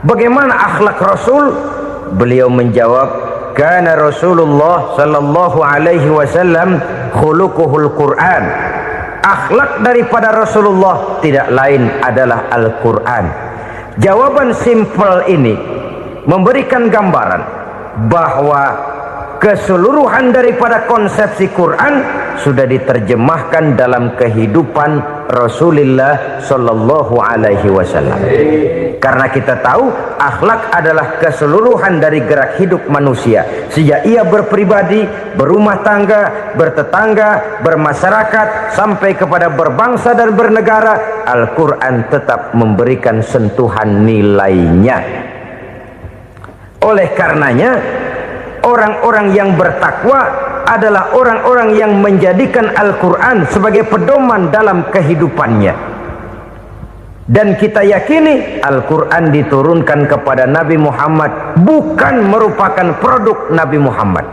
bagaimana akhlak Rasul, beliau menjawab, kana Rasulullah sallallahu alaihi wasallam khuluquhul Quran. Akhlak daripada Rasulullah tidak lain adalah Al-Quran. Jawaban simpel ini memberikan gambaran bahwa keseluruhan daripada konsepsi Quran sudah diterjemahkan dalam kehidupan Rasulullah sallallahu alaihi wasallam. Karena kita tahu akhlak adalah keseluruhan dari gerak hidup manusia, sejak ia berpribadi, berumah tangga, bertetangga, bermasyarakat, sampai kepada berbangsa dan bernegara. Al-Quran tetap memberikan sentuhan nilainya. Oleh karenanya, orang-orang yang bertakwa adalah orang-orang yang menjadikan Al-Quran sebagai pedoman dalam kehidupannya. Dan kita yakini Al-Quran diturunkan kepada Nabi Muhammad, bukan merupakan produk Nabi Muhammad.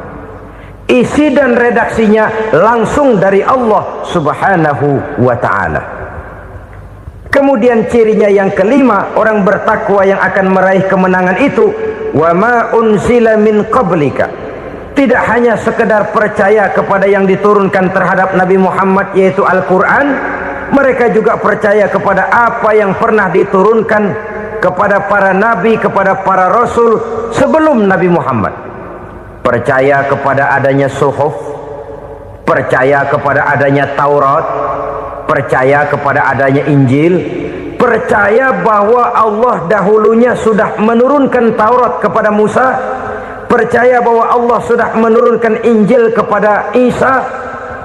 Isi dan redaksinya langsung dari Allah subhanahu wa ta'ala. Kemudian cirinya yang kelima, orang bertakwa yang akan meraih kemenangan itu, wa ma unzila min qablika, tidak hanya sekedar percaya kepada yang diturunkan terhadap Nabi Muhammad yaitu Al-Quran, mereka juga percaya kepada apa yang pernah diturunkan kepada para nabi, kepada para rasul sebelum Nabi Muhammad. Percaya kepada adanya suhuf, percaya kepada adanya Taurat, percaya kepada adanya Injil, percaya bahwa Allah dahulunya sudah menurunkan Taurat kepada Musa, percaya bahwa Allah sudah menurunkan Injil kepada Isa,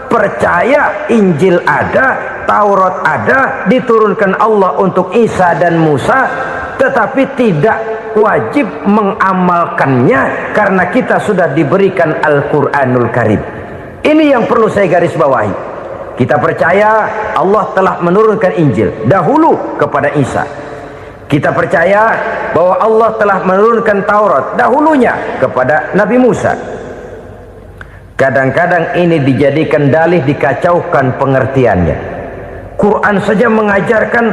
percaya Injil ada, Taurat ada, diturunkan Allah untuk Isa dan Musa, tetapi tidak wajib mengamalkannya karena kita sudah diberikan Al-Quranul Karim. Ini yang perlu saya garis bawahi. Kita percaya Allah telah menurunkan Injil dahulu kepada Isa. Kita percaya bahwa Allah telah menurunkan Taurat dahulunya kepada Nabi Musa. Kadang-kadang ini dijadikan dalih, dikacaukan pengertiannya. Quran saja mengajarkan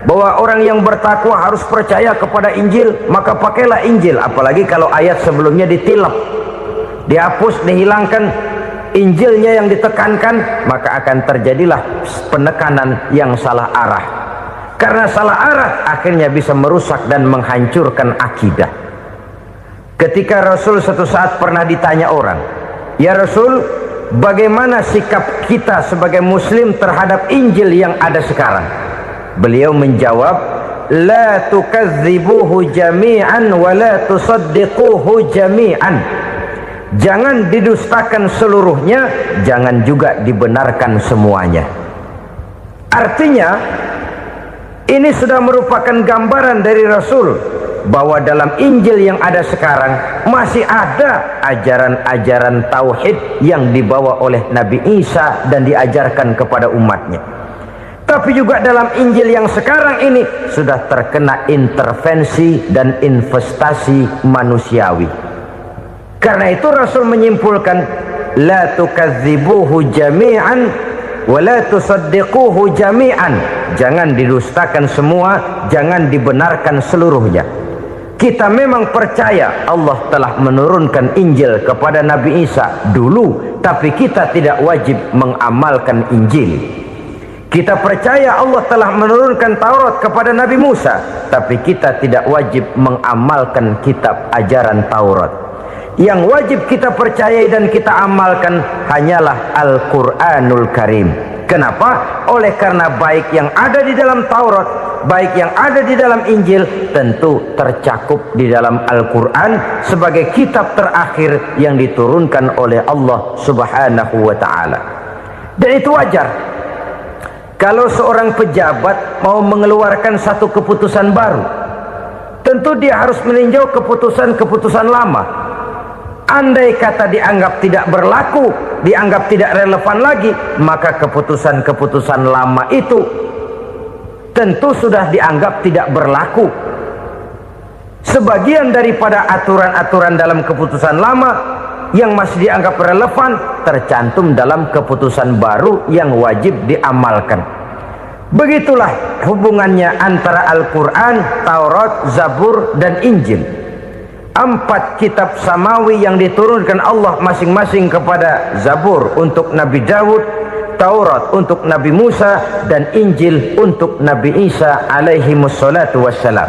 bahwa orang yang bertakwa harus percaya kepada Injil, maka pakailah Injil. Apalagi kalau ayat sebelumnya ditilap, dihapus, dihilangkan, Injilnya yang ditekankan, maka akan terjadilah penekanan yang salah arah. Karena salah arah akhirnya bisa merusak dan menghancurkan akidah. Ketika Rasul suatu saat pernah ditanya orang, "Ya Rasul, bagaimana sikap kita sebagai muslim terhadap Injil yang ada sekarang?" Beliau menjawab, "La tukadzibuhu jami'an wa la tusaddiquhu jami'an." Jangan didustakan seluruhnya, jangan juga dibenarkan semuanya. Artinya, ini sudah merupakan gambaran dari Rasul bahwa dalam Injil yang ada sekarang masih ada ajaran-ajaran tauhid yang dibawa oleh Nabi Isa dan diajarkan kepada umatnya. Tapi juga dalam Injil yang sekarang ini sudah terkena intervensi dan investasi manusiawi. Karena itu Rasul menyimpulkan, la tukadzibuhu jami'an wa la tusaddiquhu jami'an. Jangan didustakan semua, jangan dibenarkan seluruhnya. Kita memang percaya Allah telah menurunkan Injil kepada Nabi Isa dulu, tapi kita tidak wajib mengamalkan Injil. Kita percaya Allah telah menurunkan Taurat kepada Nabi Musa, tapi kita tidak wajib mengamalkan kitab ajaran Taurat. Yang wajib kita percayai dan kita amalkan hanyalah Al-Quranul Karim. Kenapa? Oleh karena baik yang ada di dalam Taurat, baik yang ada di dalam Injil, tentu tercakup di dalam Al-Quran sebagai kitab terakhir yang diturunkan oleh Allah Subhanahu wa Ta'ala. Dan itu wajar. Kalau seorang pejabat mau mengeluarkan satu keputusan baru, tentu dia harus meninjau keputusan-keputusan lama. Andai kata dianggap tidak berlaku, dianggap tidak relevan lagi, maka keputusan-keputusan lama itu tentu sudah dianggap tidak berlaku. Sebagian daripada aturan-aturan dalam keputusan lama yang masih dianggap relevan tercantum dalam keputusan baru yang wajib diamalkan. Begitulah hubungannya antara Al-Quran, Taurat, Zabur, dan Injil. 4 kitab samawi yang diturunkan Allah masing-masing kepada Zabur untuk Nabi Daud, Taurat untuk Nabi Musa, dan Injil untuk Nabi Isa alaihi wassalatu wassalam.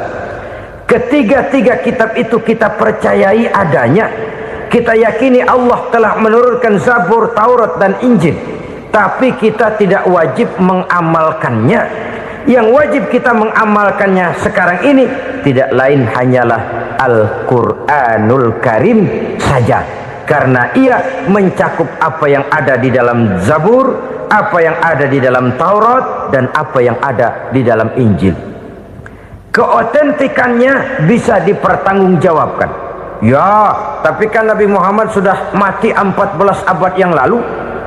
Ketiga-tiga kitab itu kita percayai adanya. Kita yakini Allah telah menurunkan Zabur, Taurat, dan Injil, tapi kita tidak wajib mengamalkannya. Yang wajib kita mengamalkannya sekarang ini tidak lain hanyalah Al-Quranul Karim saja, karena ia mencakup apa yang ada di dalam Zabur, apa yang ada di dalam Taurat, dan apa yang ada di dalam Injil. Keotentikannya bisa dipertanggungjawabkan. Ya, tapi kan Nabi Muhammad sudah mati 14 abad yang lalu,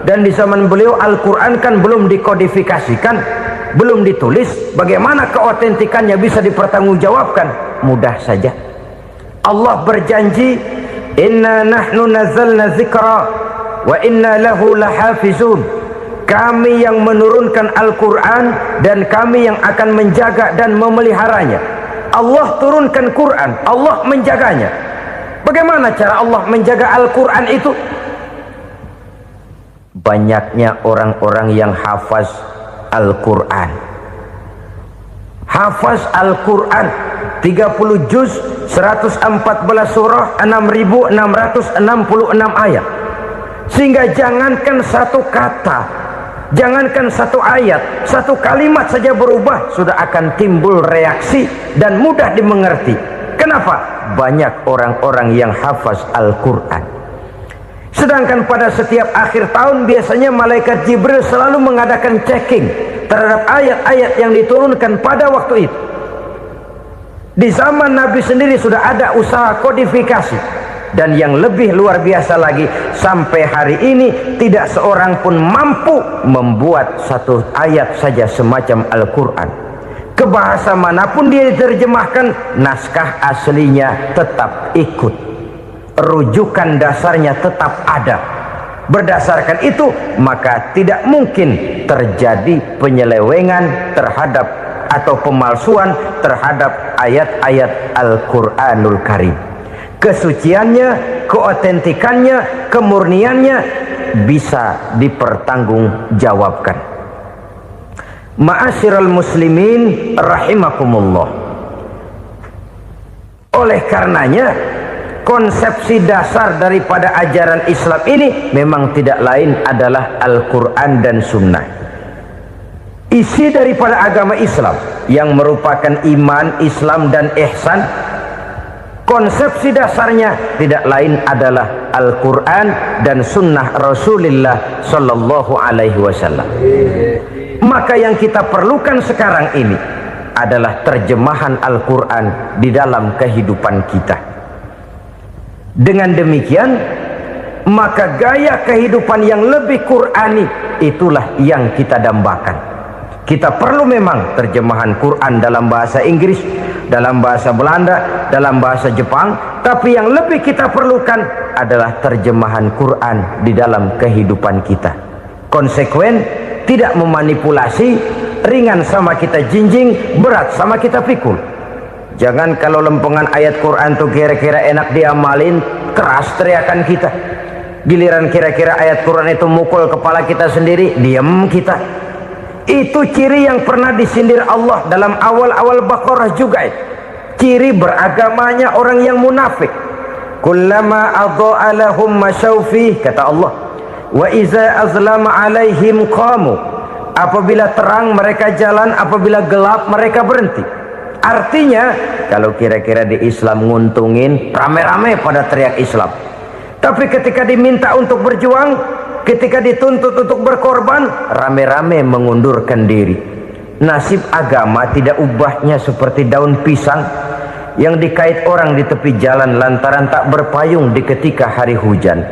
dan di zaman beliau Al-Quran kan belum dikodifikasikan, belum ditulis. Bagaimana keotentikannya bisa dipertanggungjawabkan? Mudah saja. Allah berjanji, "Inna nahnu nazzalna dzikra wa inna lahu lahafizun." Kami yang menurunkan Al-Quran dan kami yang akan menjaga dan memeliharanya. Allah turunkan Quran, Allah menjaganya. Bagaimana cara Allah menjaga Al-Quran itu? Banyaknya orang-orang yang hafaz Al-Quran. Hafaz Al-Quran 30 juz, 114 surah, 6.666 ayat. Sehingga jangankan satu kata, jangankan satu ayat, satu kalimat saja berubah sudah akan timbul reaksi dan mudah dimengerti. Kenapa? banyak orang-orang yang hafaz Al-Quran. Sedangkan pada setiap akhir tahun biasanya malaikat Jibril selalu mengadakan checking terhadap ayat-ayat yang diturunkan pada waktu itu. Di zaman Nabi sendiri sudah ada usaha kodifikasi. Dan yang lebih luar biasa lagi, sampai hari ini tidak seorang pun mampu membuat satu ayat saja semacam Al-Quran. Ke bahasa manapun dia diterjemahkan, naskah aslinya tetap ikut, rujukan dasarnya tetap ada. Berdasarkan itu maka tidak mungkin terjadi penyelewengan terhadap atau pemalsuan terhadap ayat-ayat Al-Quranul Karim. Kesuciannya, keotentikannya, kemurniannya bisa dipertanggungjawabkan. Ma'asyiral muslimin rahimakumullah. Oleh karenanya, konsepsi dasar daripada ajaran Islam ini memang tidak lain adalah Al-Quran dan Sunnah. Isi daripada agama Islam yang merupakan iman, Islam dan ihsan, konsepsi dasarnya tidak lain adalah Al-Quran dan Sunnah Rasulullah Sallallahu Alaihi Wasallam. Maka yang kita perlukan sekarang ini adalah terjemahan Al-Quran di dalam kehidupan kita. Dengan demikian, maka gaya kehidupan yang lebih Qurani itulah yang kita dambakan. Kita perlu memang terjemahan Quran dalam bahasa Inggris, dalam bahasa Belanda, dalam bahasa Jepang, tapi yang lebih kita perlukan adalah terjemahan Quran di dalam kehidupan kita. Konsekuen, tidak memanipulasi, ringan sama kita jinjing, berat sama kita pikul. Jangan kalau lempengan ayat Quran tuh kira-kira enak diamalin, keras teriakan kita. Giliran kira-kira ayat Quran itu mukul kepala kita sendiri, diam kita. Itu ciri yang pernah disindir Allah dalam awal-awal Baqarah juga. Ciri beragamanya orang yang munafik. Kullama adha'a lahum masyawfih, kata Allah, wa iza azlama alaihim qamu. Apabila terang mereka jalan, apabila gelap mereka berhenti. Artinya kalau kira-kira di Islam nguntungin, rame-rame pada teriak Islam. Tapi ketika diminta untuk berjuang, ketika dituntut untuk berkorban, rame-rame mengundurkan diri. Nasib agama tidak ubahnya seperti daun pisang yang dikait orang di tepi jalan lantaran tak berpayung di ketika hari hujan.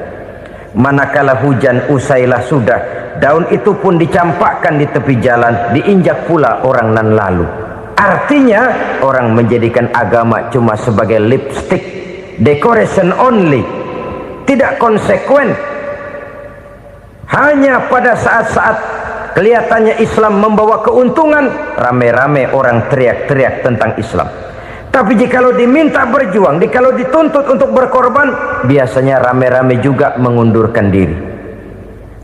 Manakala hujan usailah sudah, daun itu pun dicampakkan di tepi jalan, diinjak pula orang nan lalu. Artinya orang menjadikan agama cuma sebagai lipstick, decoration only, tidak konsekuen. Hanya pada saat-saat kelihatannya Islam membawa keuntungan, rame-rame orang teriak-teriak tentang Islam. Tapi jikalau diminta berjuang, jikalau dituntut untuk berkorban, biasanya rame-rame juga mengundurkan diri.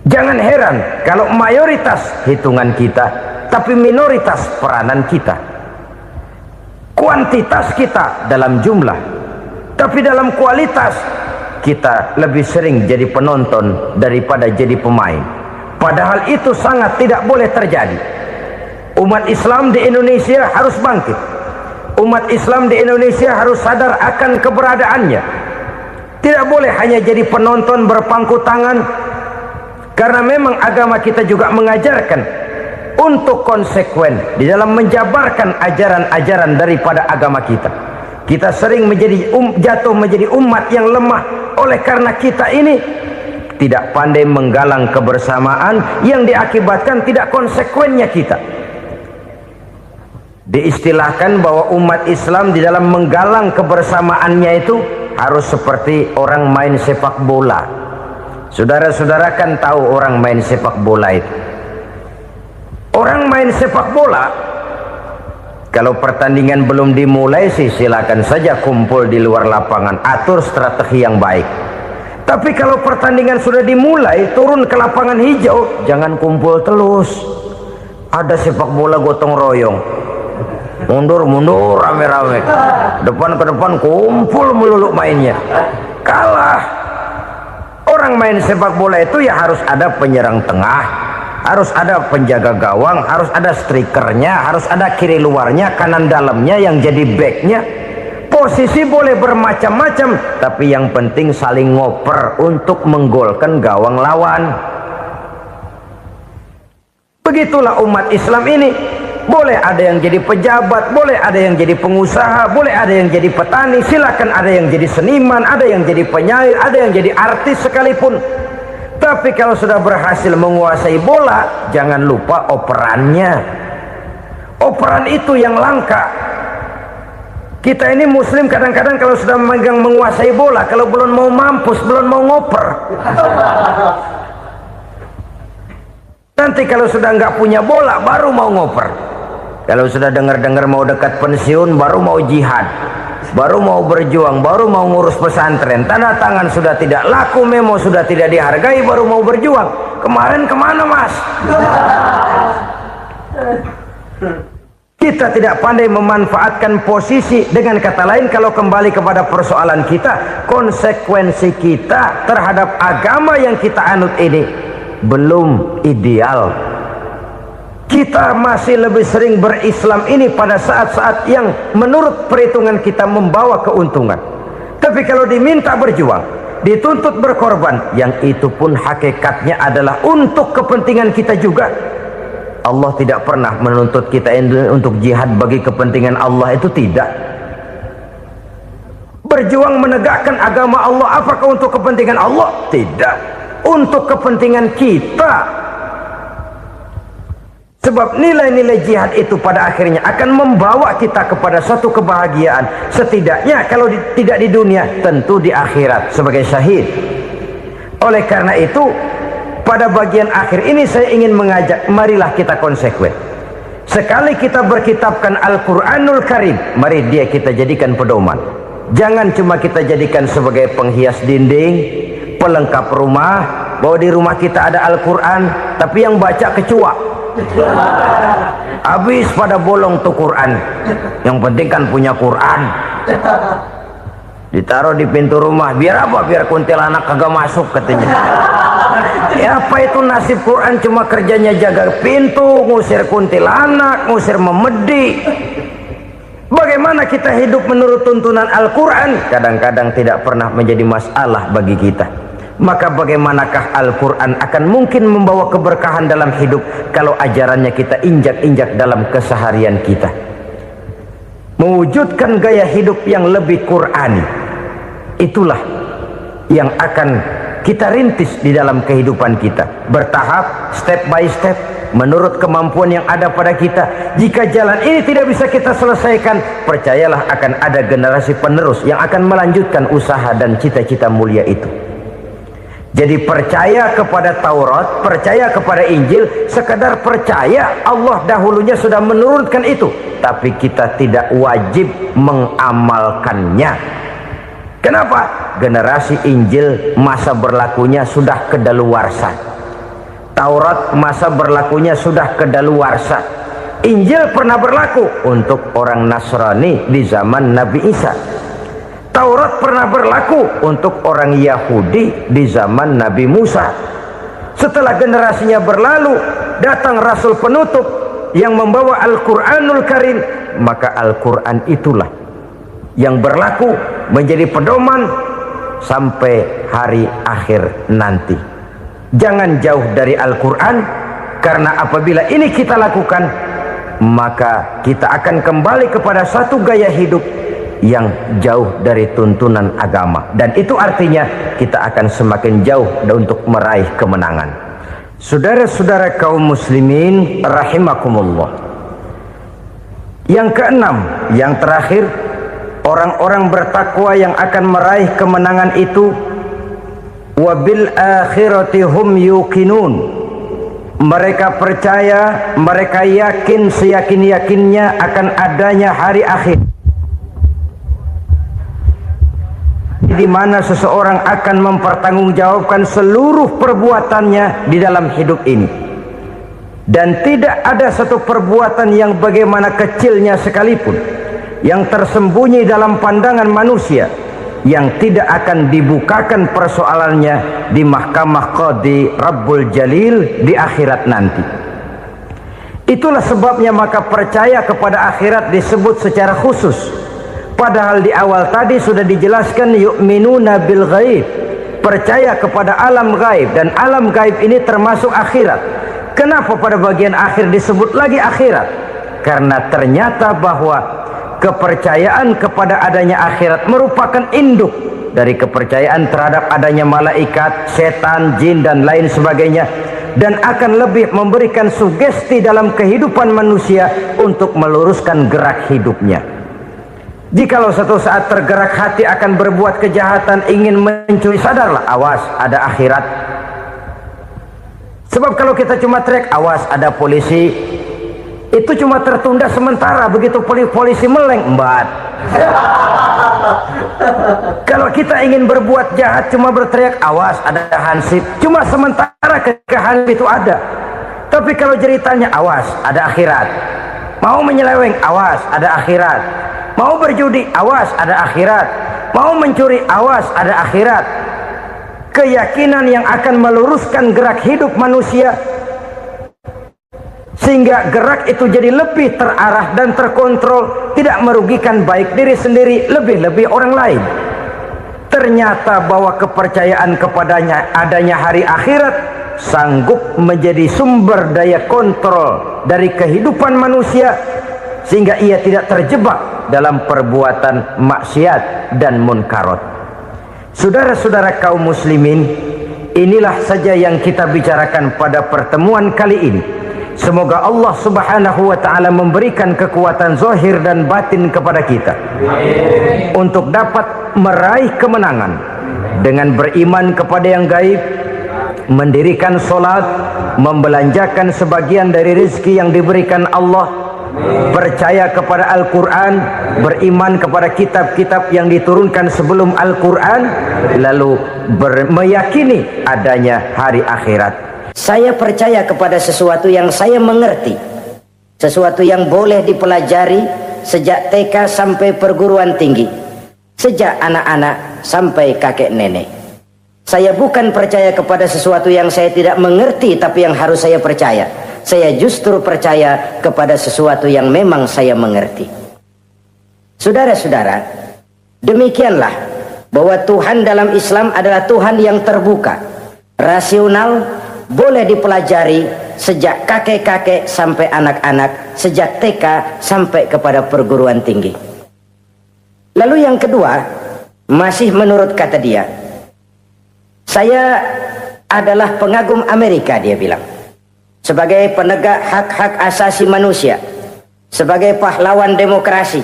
Jangan heran kalau mayoritas hitungan kita, tapi minoritas peranan kita. Kuantitas kita dalam jumlah, tapi dalam kualitas kita lebih sering jadi penonton daripada jadi pemain. Padahal itu sangat tidak boleh terjadi. Umat Islam di Indonesia harus bangkit. Umat Islam di Indonesia harus sadar akan keberadaannya. Tidak boleh hanya jadi penonton berpangku tangan, karena memang agama kita juga mengajarkan untuk konsekuen di dalam menjabarkan ajaran-ajaran daripada agama kita. Kita sering jatuh menjadi umat yang lemah oleh karena kita ini tidak pandai menggalang kebersamaan yang diakibatkan tidak konsekuennya kita. Diistilahkan bahwa umat Islam di dalam menggalang kebersamaannya itu harus seperti orang main sepak bola. Saudara-saudara kan tahu orang main sepak bola itu. Orang main sepak bola, kalau pertandingan belum dimulai sih silakan saja kumpul di luar lapangan, atur strategi yang baik. Tapi kalau pertandingan sudah dimulai, turun ke lapangan hijau, jangan kumpul terus. Ada sepak bola gotong royong, mundur-mundur rame-rame, depan ke depan kumpul melulu mainnya. Kalah. Orang main sepak bola itu ya harus ada penyerang tengah, harus ada penjaga gawang, harus ada strikernya, harus ada kiri luarnya, kanan dalamnya yang jadi backnya. Posisi boleh bermacam-macam, tapi yang penting saling ngoper untuk menggolkan gawang lawan. Begitulah umat Islam ini. Boleh ada yang jadi pejabat, boleh ada yang jadi pengusaha, boleh ada yang jadi petani, silakan ada yang jadi seniman, ada yang jadi penyair, ada yang jadi artis sekalipun. Tapi kalau sudah berhasil menguasai bola, jangan lupa operannya. Operan itu yang langka. Kita ini muslim kadang-kadang kalau sudah memegang menguasai bola, kalau belum mau mampus, belum mau ngoper. Nanti kalau sudah nggak punya bola, baru mau ngoper. Kalau sudah dengar-dengar mau dekat pensiun, baru mau jihad, baru mau berjuang, baru mau ngurus pesantren. Tanda tangan sudah tidak laku, memo sudah tidak dihargai, baru mau berjuang. Kemarin kemana, Mas? Kita tidak pandai memanfaatkan posisi. Dengan kata lain, kalau kembali kepada persoalan kita, konsekuensi kita terhadap agama yang kita anut ini belum ideal. Kita masih lebih sering berislam ini pada saat-saat yang menurut perhitungan kita membawa keuntungan. Tapi kalau diminta berjuang, dituntut berkorban, yang itu pun hakikatnya adalah untuk kepentingan kita juga. Allah tidak pernah menuntut kita untuk jihad bagi kepentingan Allah, itu tidak. Berjuang menegakkan agama Allah, apakah untuk kepentingan Allah? Tidak, untuk kepentingan kita. Sebab nilai-nilai jihad itu pada akhirnya akan membawa kita kepada satu kebahagiaan. Setidaknya kalau tidak di dunia, tentu di akhirat sebagai syahid. Oleh karena itu, pada bagian akhir ini saya ingin mengajak, marilah kita konsekuen. Sekali kita berkitabkan Al-Quranul Karim, mari dia kita jadikan pedoman. Jangan cuma kita jadikan sebagai penghias dinding, pelengkap rumah, bahwa di rumah kita ada Al-Quran, tapi yang baca kecoa. Habis pada bolong tuh Quran. Yang penting kan punya Quran. Ditaruh di pintu rumah, biar apa? Biar kuntilanak kagak masuk katanya. Ya apa itu nasib Quran, cuma kerjanya jaga pintu, ngusir kuntilanak, ngusir memedi. Bagaimana kita hidup menurut tuntunan Al-Quran? Kadang-kadang tidak pernah menjadi masalah bagi kita. Maka bagaimanakah Al-Quran akan mungkin membawa keberkahan dalam hidup kalau ajarannya kita injak-injak dalam keseharian kita? Mewujudkan gaya hidup yang lebih Qurani, itulah yang akan kita rintis di dalam kehidupan kita, bertahap, step by step, menurut kemampuan yang ada pada kita. Jika jalan ini tidak bisa kita selesaikan, percayalah akan ada generasi penerus yang akan melanjutkan usaha dan cita-cita mulia itu. Jadi percaya kepada Taurat, percaya kepada Injil, sekadar percaya Allah dahulunya sudah menurunkan itu, tapi kita tidak wajib mengamalkannya. Kenapa? Generasi Injil masa berlakunya sudah kedaluarsa. Taurat masa berlakunya sudah kedaluarsa. Injil pernah berlaku untuk orang Nasrani di zaman Nabi Isa. Taurat pernah berlaku untuk orang Yahudi di zaman Nabi Musa. Setelah generasinya berlalu, datang Rasul penutup yang membawa Al-Quranul Karim, maka Al-Quran itulah yang berlaku menjadi pedoman sampai hari akhir nanti. Jangan jauh dari Al-Quran, karena apabila ini kita lakukan, maka kita akan kembali kepada satu gaya hidup yang jauh dari tuntunan agama, dan itu artinya kita akan semakin jauh untuk meraih kemenangan. Saudara-saudara kaum muslimin rahimakumullah, yang keenam, yang terakhir, orang-orang bertakwa yang akan meraih kemenangan itu wabil akhirati hum yuqinun. Mereka percaya, mereka yakin seyakin-yakinnya akan adanya hari akhir, di mana seseorang akan mempertanggungjawabkan seluruh perbuatannya di dalam hidup ini, dan tidak ada satu perbuatan yang bagaimana kecilnya sekalipun yang tersembunyi dalam pandangan manusia yang tidak akan dibukakan persoalannya di mahkamah Qadi Rabbul Jalil di akhirat nanti. Itulah sebabnya maka percaya kepada akhirat disebut secara khusus Padahal di awal tadi sudah dijelaskan yu'minuna bil ghaib, percaya kepada alam gaib, dan alam gaib ini termasuk akhirat. Kenapa pada bagian akhir disebut lagi akhirat? Karena ternyata bahwa kepercayaan kepada adanya akhirat merupakan induk dari kepercayaan terhadap adanya malaikat, setan, jin dan lain sebagainya, dan akan lebih memberikan sugesti dalam kehidupan manusia untuk meluruskan gerak hidupnya. Jikalau satu saat tergerak hati akan berbuat kejahatan, ingin mencuri, sadarlah, awas ada akhirat. Sebab kalau kita cuma teriak awas ada polisi, itu cuma tertunda sementara. Begitu polisi meleng, embat. Kalau kita ingin berbuat jahat cuma berteriak awas ada hansip, cuma sementara ketika hansip itu ada. Tapi kalau ceritanya awas ada akhirat, mau menyeleweng awas ada akhirat, mau berjudi awas ada akhirat, mau mencuri awas ada akhirat. Keyakinan yang akan meluruskan gerak hidup manusia sehingga gerak itu jadi lebih terarah dan terkontrol, tidak merugikan baik diri sendiri, lebih-lebih orang lain. Ternyata bahwa kepercayaan kepadanya adanya hari akhirat sanggup menjadi sumber daya kontrol dari kehidupan manusia, sehingga ia tidak terjebak dalam perbuatan maksiat dan munkarat. Saudara-saudara kaum muslimin, inilah saja yang kita bicarakan pada pertemuan kali ini. Semoga Allah subhanahu wa ta'ala memberikan kekuatan zahir dan batin kepada kita untuk dapat meraih kemenangan dengan beriman kepada yang gaib, mendirikan solat, membelanjakan sebagian dari rezeki yang diberikan Allah, percaya kepada Al-Quran, beriman kepada kitab-kitab yang diturunkan sebelum Al-Quran, lalu meyakini adanya hari akhirat. Saya percaya kepada sesuatu yang saya mengerti, sesuatu yang boleh dipelajari sejak TK sampai perguruan tinggi, sejak anak-anak sampai kakek nenek. Saya bukan percaya kepada sesuatu yang saya tidak mengerti tapi yang harus saya percaya. Saya justru percaya kepada sesuatu yang memang saya mengerti. Saudara-saudara, demikianlah bahwa Tuhan dalam Islam adalah Tuhan yang terbuka, rasional, boleh dipelajari sejak kakek-kakek sampai anak-anak, sejak TK sampai kepada perguruan tinggi. Lalu yang kedua, masih menurut kata dia, saya adalah pengagum Amerika, dia bilang. Sebagai penegak hak-hak asasi manusia, sebagai pahlawan demokrasi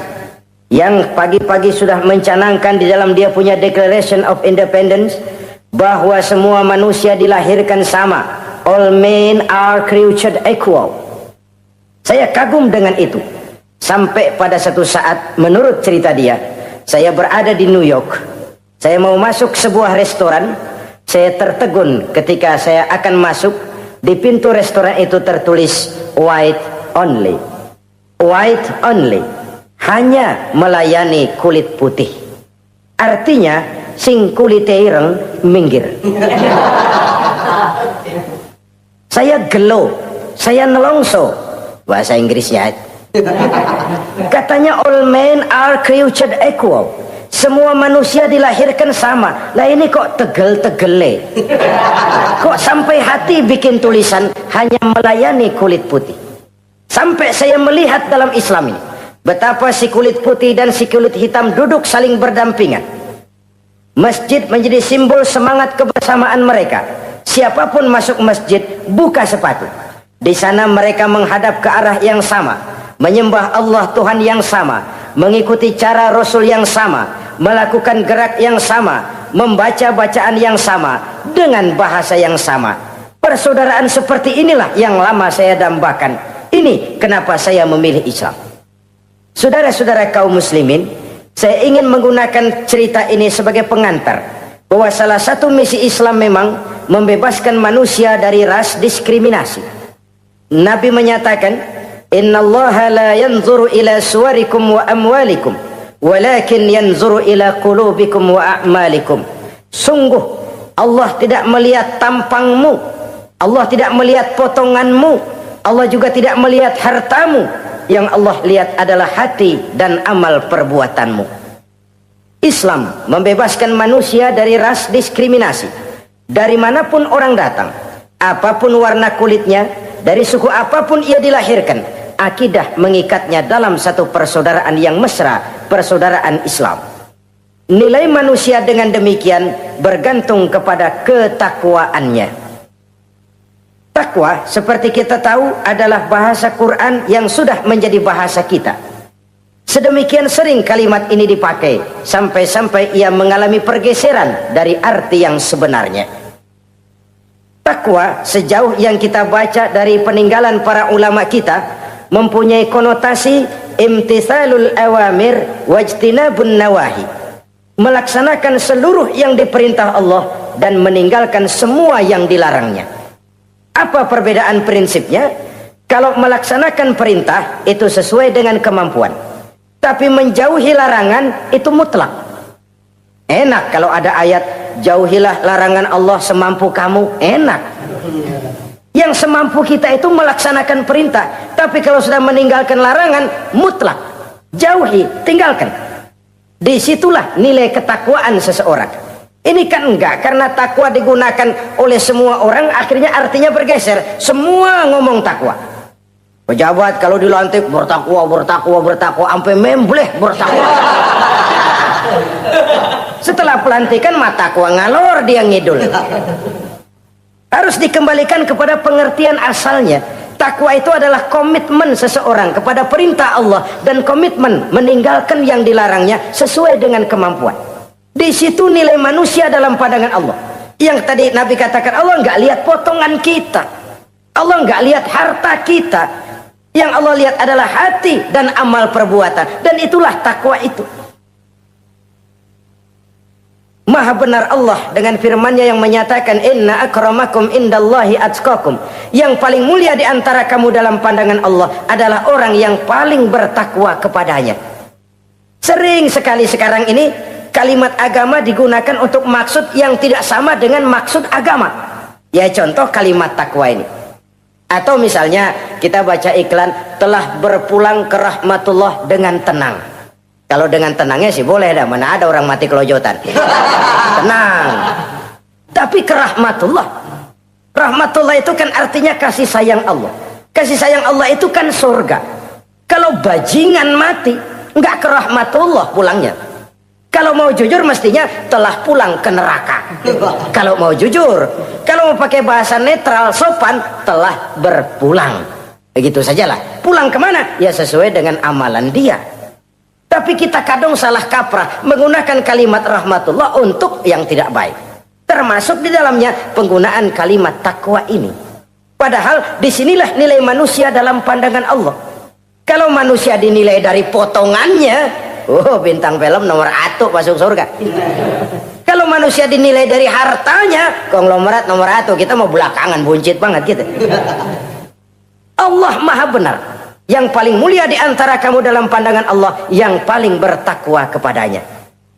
yang pagi-pagi sudah mencanangkan di dalam dia punya Declaration of Independence bahwa semua manusia dilahirkan sama, all men are created equal. Saya kagum dengan itu. Sampai pada satu saat, menurut cerita dia, saya berada di New York, saya mau masuk sebuah restoran, saya tertegun ketika saya akan masuk. Di pintu restoran itu tertulis white only, white only, hanya melayani kulit putih. Artinya sing kulite ireng minggir. Saya gelo, saya nelongso, bahasa Inggrisnya. Katanya all men are created equal, semua manusia dilahirkan sama. Lah ini kok tegel-tegele, kok sampai hati bikin tulisan hanya melayani kulit putih. Sampai saya melihat dalam Islam ini betapa si kulit putih dan si kulit hitam duduk saling berdampingan. Masjid menjadi simbol semangat kebersamaan mereka. Siapapun masuk masjid, buka sepatu. Di sana mereka menghadap ke arah yang sama, menyembah Allah Tuhan yang sama, mengikuti cara Rasul yang sama, melakukan gerak yang sama, membaca bacaan yang sama, dengan bahasa yang sama. Persaudaraan seperti inilah yang lama saya dambakan. Ini kenapa saya memilih Islam. Saudara-saudara kaum muslimin, saya ingin menggunakan cerita ini sebagai pengantar bahwa salah satu misi Islam memang membebaskan manusia dari ras diskriminasi. Nabi menyatakan, innallaha la yanzuru ila suwarikum wa amwalikum, walakin yanzuru ila qulubikum wa a'malikum. Sungguh Allah tidak melihat tampangmu, Allah tidak melihat potonganmu, Allah juga tidak melihat hartamu. Yang Allah lihat adalah hati dan amal perbuatanmu. Islam membebaskan manusia dari ras diskriminasi. Dari manapun orang datang, apapun warna kulitnya, dari suku apapun ia dilahirkan, akidah mengikatnya dalam satu persaudaraan yang mesra, persaudaraan Islam. Nilai manusia dengan demikian bergantung kepada ketakwaannya. Takwa, seperti kita tahu, adalah bahasa Quran yang sudah menjadi bahasa kita. Sedemikian sering kalimat ini dipakai, sampai-sampai ia mengalami pergeseran dari arti yang sebenarnya. Takwa, sejauh yang kita baca dari peninggalan para ulama kita, mempunyai konotasi imtithalul awamir wajtinabun nawahi, melaksanakan seluruh yang diperintah Allah dan meninggalkan semua yang dilarangnya. Apa perbedaan prinsipnya? Kalau melaksanakan perintah itu sesuai dengan kemampuan, tapi menjauhi larangan itu mutlak. Enak kalau ada ayat jauhilah larangan Allah semampu kamu, enak. Yang semampu kita itu melaksanakan perintah, tapi kalau sudah meninggalkan larangan mutlak, jauhi, tinggalkan. Disitulah nilai ketakwaan seseorang. Ini kan enggak, karena takwa digunakan oleh semua orang, akhirnya artinya bergeser, semua ngomong takwa. Pejabat kalau dilantik bertakwa, bertakwa, bertakwa, sampai membleh bertakwa. Setelah pelantikan mata takwa ngalor dia ngidul. Harus dikembalikan kepada pengertian asalnya. Takwa itu adalah komitmen seseorang kepada perintah Allah dan komitmen meninggalkan yang dilarangnya sesuai dengan kemampuan. Di situ nilai manusia dalam pandangan Allah. Yang tadi Nabi katakan, Allah nggak lihat potongan kita, Allah nggak lihat harta kita. Yang Allah lihat adalah hati dan amal perbuatan, dan itulah takwa itu. Maha benar Allah dengan firman-Nya yang menyatakan, inna akramakum indallahi atqakum. Yang paling mulia di antara kamu dalam pandangan Allah adalah orang yang paling bertakwa kepadanya. Sering sekali sekarang ini kalimat agama digunakan untuk maksud yang tidak sama dengan maksud agama. Ya contoh kalimat takwa ini. Atau misalnya kita baca iklan, telah berpulang ke rahmatullah dengan tenang. Kalau dengan tenangnya sih boleh dah, mana ada orang mati kelojotan. Tenang. Tapi ke rahmatullah. Rahmatullah itu kan artinya kasih sayang Allah. Kasih sayang Allah itu kan surga. Kalau bajingan mati, enggak ke rahmatullah pulangnya. Kalau mau jujur mestinya telah pulang ke neraka. Kalau mau jujur, kalau mau pakai bahasa netral sopan, telah berpulang. Begitu sajalah. Pulang kemana? Ya sesuai dengan amalan dia. Tapi kita kadang salah kaprah menggunakan kalimat rahmatullah untuk yang tidak baik. Termasuk di dalamnya penggunaan kalimat takwa ini. Padahal disinilah nilai manusia dalam pandangan Allah. Kalau manusia dinilai dari potongannya, oh bintang film nomor 1 masuk surga. Kalau manusia dinilai dari hartanya, konglomerat nomor 1, kita mau belakangan, buncit banget gitu. Allah maha benar. Yang paling mulia di antara kamu dalam pandangan Allah, yang paling bertakwa kepadanya.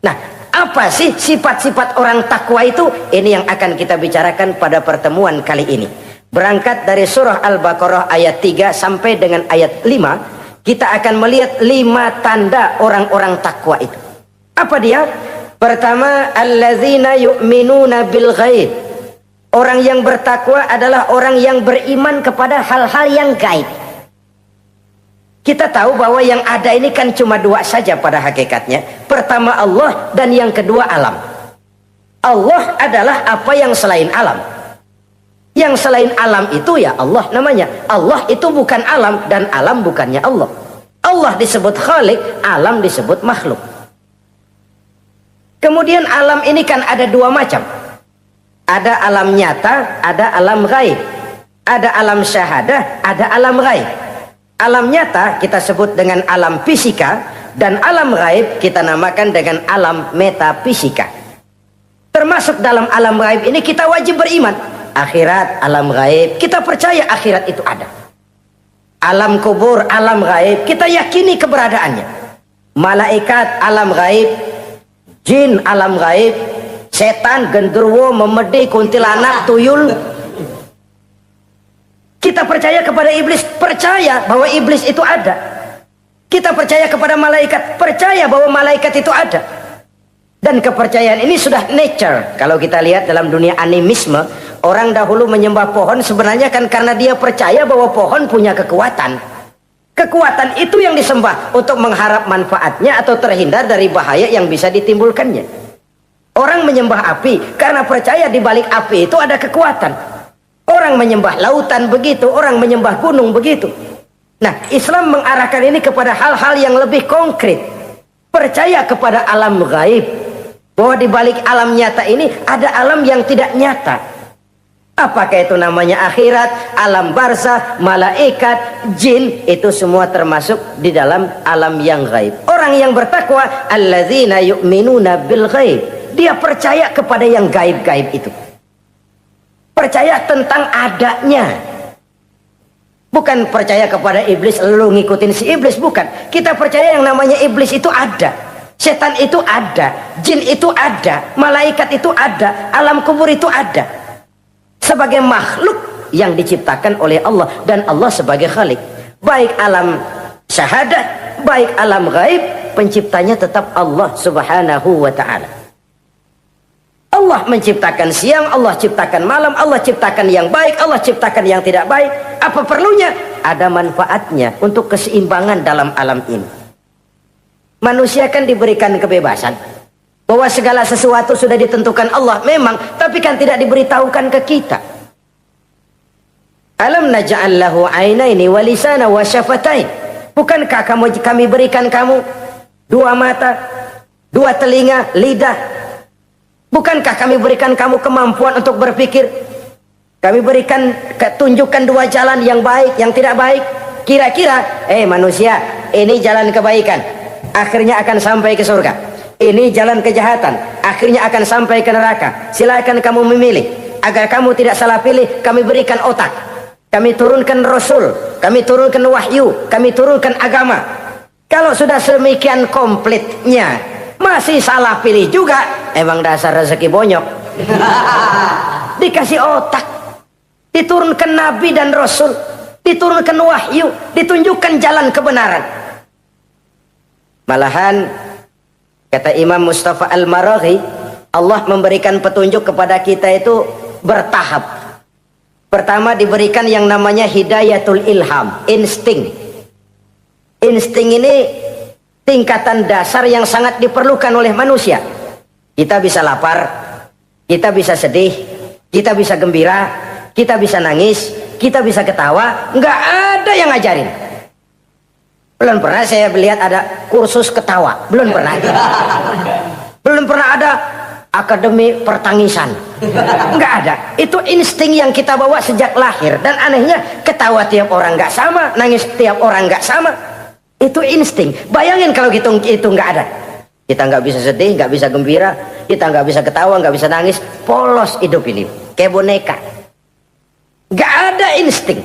Nah, apa sih sifat-sifat orang takwa itu? Ini yang akan kita bicarakan pada pertemuan kali ini. Berangkat dari surah Al-Baqarah ayat 3 sampai dengan ayat 5, kita akan melihat 5 tanda orang-orang takwa itu. Apa dia? Pertama, allazina yu'minuna bil ghaib. Orang yang bertakwa adalah orang yang beriman kepada hal-hal yang gaib. Kita tahu bahwa yang ada ini kan cuma 2 saja pada hakikatnya. Pertama Allah, dan yang kedua alam. Allah adalah apa yang selain alam. Yang selain alam itu ya Allah namanya. Allah itu bukan alam, dan alam bukannya Allah. Allah disebut Khalik, alam disebut makhluk. Kemudian alam ini kan ada 2 macam. Ada alam nyata, ada alam gaib. Ada alam syahadah, ada alam gaib. Alam nyata kita sebut dengan alam fisika, dan alam gaib kita namakan dengan alam metafisika. Termasuk dalam alam gaib ini kita wajib beriman. Akhirat, alam gaib, kita percaya akhirat itu ada. Alam kubur, alam gaib, kita yakini keberadaannya. Malaikat, alam gaib. Jin, alam gaib. Setan, genderuwo, memedi, kuntilanak, tuyul. Kita percaya kepada iblis, percaya bahwa iblis itu ada. Kita percaya kepada malaikat, percaya bahwa malaikat itu ada. Dan kepercayaan ini sudah nature. Kalau kita lihat dalam dunia animisme, orang dahulu menyembah pohon sebenarnya kan karena dia percaya bahwa pohon punya kekuatan. Kekuatan itu yang disembah untuk mengharap manfaatnya atau terhindar dari bahaya yang bisa ditimbulkannya. Orang menyembah api karena percaya di balik api itu ada kekuatan. Orang menyembah lautan begitu, orang menyembah gunung begitu. Nah, Islam mengarahkan ini kepada hal-hal yang lebih konkret. Percaya kepada alam gaib. Bahwa di balik alam nyata ini ada alam yang tidak nyata. Apakah itu namanya akhirat, alam barzah, malaikat, jin, itu semua termasuk di dalam alam yang gaib. Orang yang bertakwa, alladzina yu'minuna bil gaib. Dia percaya kepada yang gaib-gaib itu. Percaya tentang adanya. Bukan percaya kepada iblis lalu ngikutin si iblis, bukan. Kita percaya yang namanya iblis itu ada. Setan itu ada, jin itu ada, malaikat itu ada, alam kubur itu ada. Sebagai makhluk yang diciptakan oleh Allah dan Allah sebagai khalik. Baik alam syahadat, baik alam gaib, penciptanya tetap Allah Subhanahu wa ta'ala. Allah menciptakan siang, Allah ciptakan malam, Allah ciptakan yang baik, Allah ciptakan yang tidak baik. Apa perlunya? Ada manfaatnya untuk keseimbangan dalam alam ini. Manusia kan diberikan kebebasan bahwa segala sesuatu sudah ditentukan Allah memang, tapi kan tidak diberitahukan ke kita. Alam naj'al lahu 'ainaini wa lisana wa syafatain. Bukankah kami berikan kamu dua mata, dua telinga, lidah? Bukankah kami berikan kamu kemampuan untuk berpikir? Kami berikan tunjukkan dua jalan, yang baik, yang tidak baik. Kira-kira manusia, ini jalan kebaikan, akhirnya akan sampai ke surga. Ini jalan kejahatan, akhirnya akan sampai ke neraka. Silakan kamu memilih. Agar kamu tidak salah pilih, kami berikan otak, kami turunkan rasul, kami turunkan wahyu, kami turunkan agama. Kalau sudah sedemikian komplitnya masih salah pilih juga, emang dasar rezeki bonyok. Dikasih otak, diturunkan nabi dan rasul, diturunkan wahyu, ditunjukkan jalan kebenaran. Malahan kata Imam Mustafa Al-Maraghi, Allah memberikan petunjuk kepada kita itu bertahap. Pertama diberikan yang namanya hidayatul ilham, insting. Insting ini tingkatan dasar yang sangat diperlukan oleh manusia. Kita bisa lapar, kita bisa sedih, kita bisa gembira, kita bisa nangis, kita bisa ketawa. Nggak ada yang ngajarin. Belum pernah saya melihat ada kursus ketawa, belum pernah. Belum pernah ada akademi pertangisan, nggak ada. Itu insting yang kita bawa sejak lahir. Dan anehnya ketawa tiap orang nggak sama, nangis tiap orang nggak sama. Itu insting. Bayangin kalau itu nggak ada, kita nggak bisa sedih, nggak bisa gembira, kita nggak bisa ketawa, nggak bisa nangis, polos hidup ini kayak boneka. Nggak ada insting.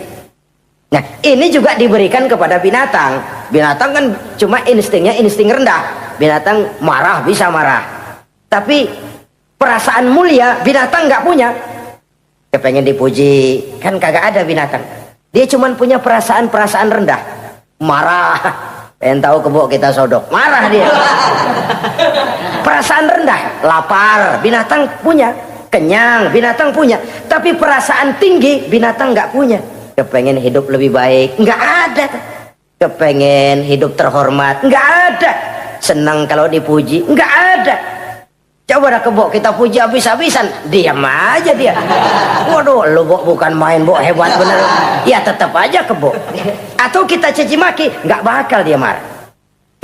Nah, ini juga diberikan kepada binatang. Binatang kan cuma instingnya insting rendah. Binatang marah bisa marah, tapi perasaan mulia binatang nggak punya. Kepengen dipuji kan kagak ada binatang. Dia cuma punya perasaan rendah. Marah, pengen tahu kebo kita sodok, marah dia. Perasaan rendah, lapar binatang punya, kenyang binatang punya, tapi perasaan tinggi binatang nggak punya. Kepengen hidup lebih baik, nggak ada. Kepengen hidup terhormat, nggak ada. Senang kalau dipuji, nggak ada. Coba dah kebo kita puji habis-habisan, diam aja dia. Waduh, lu Bo bukan main Bo, hebat bener. Ya tetap aja kebo. Atau kita caci maki, nggak bakal dia marah.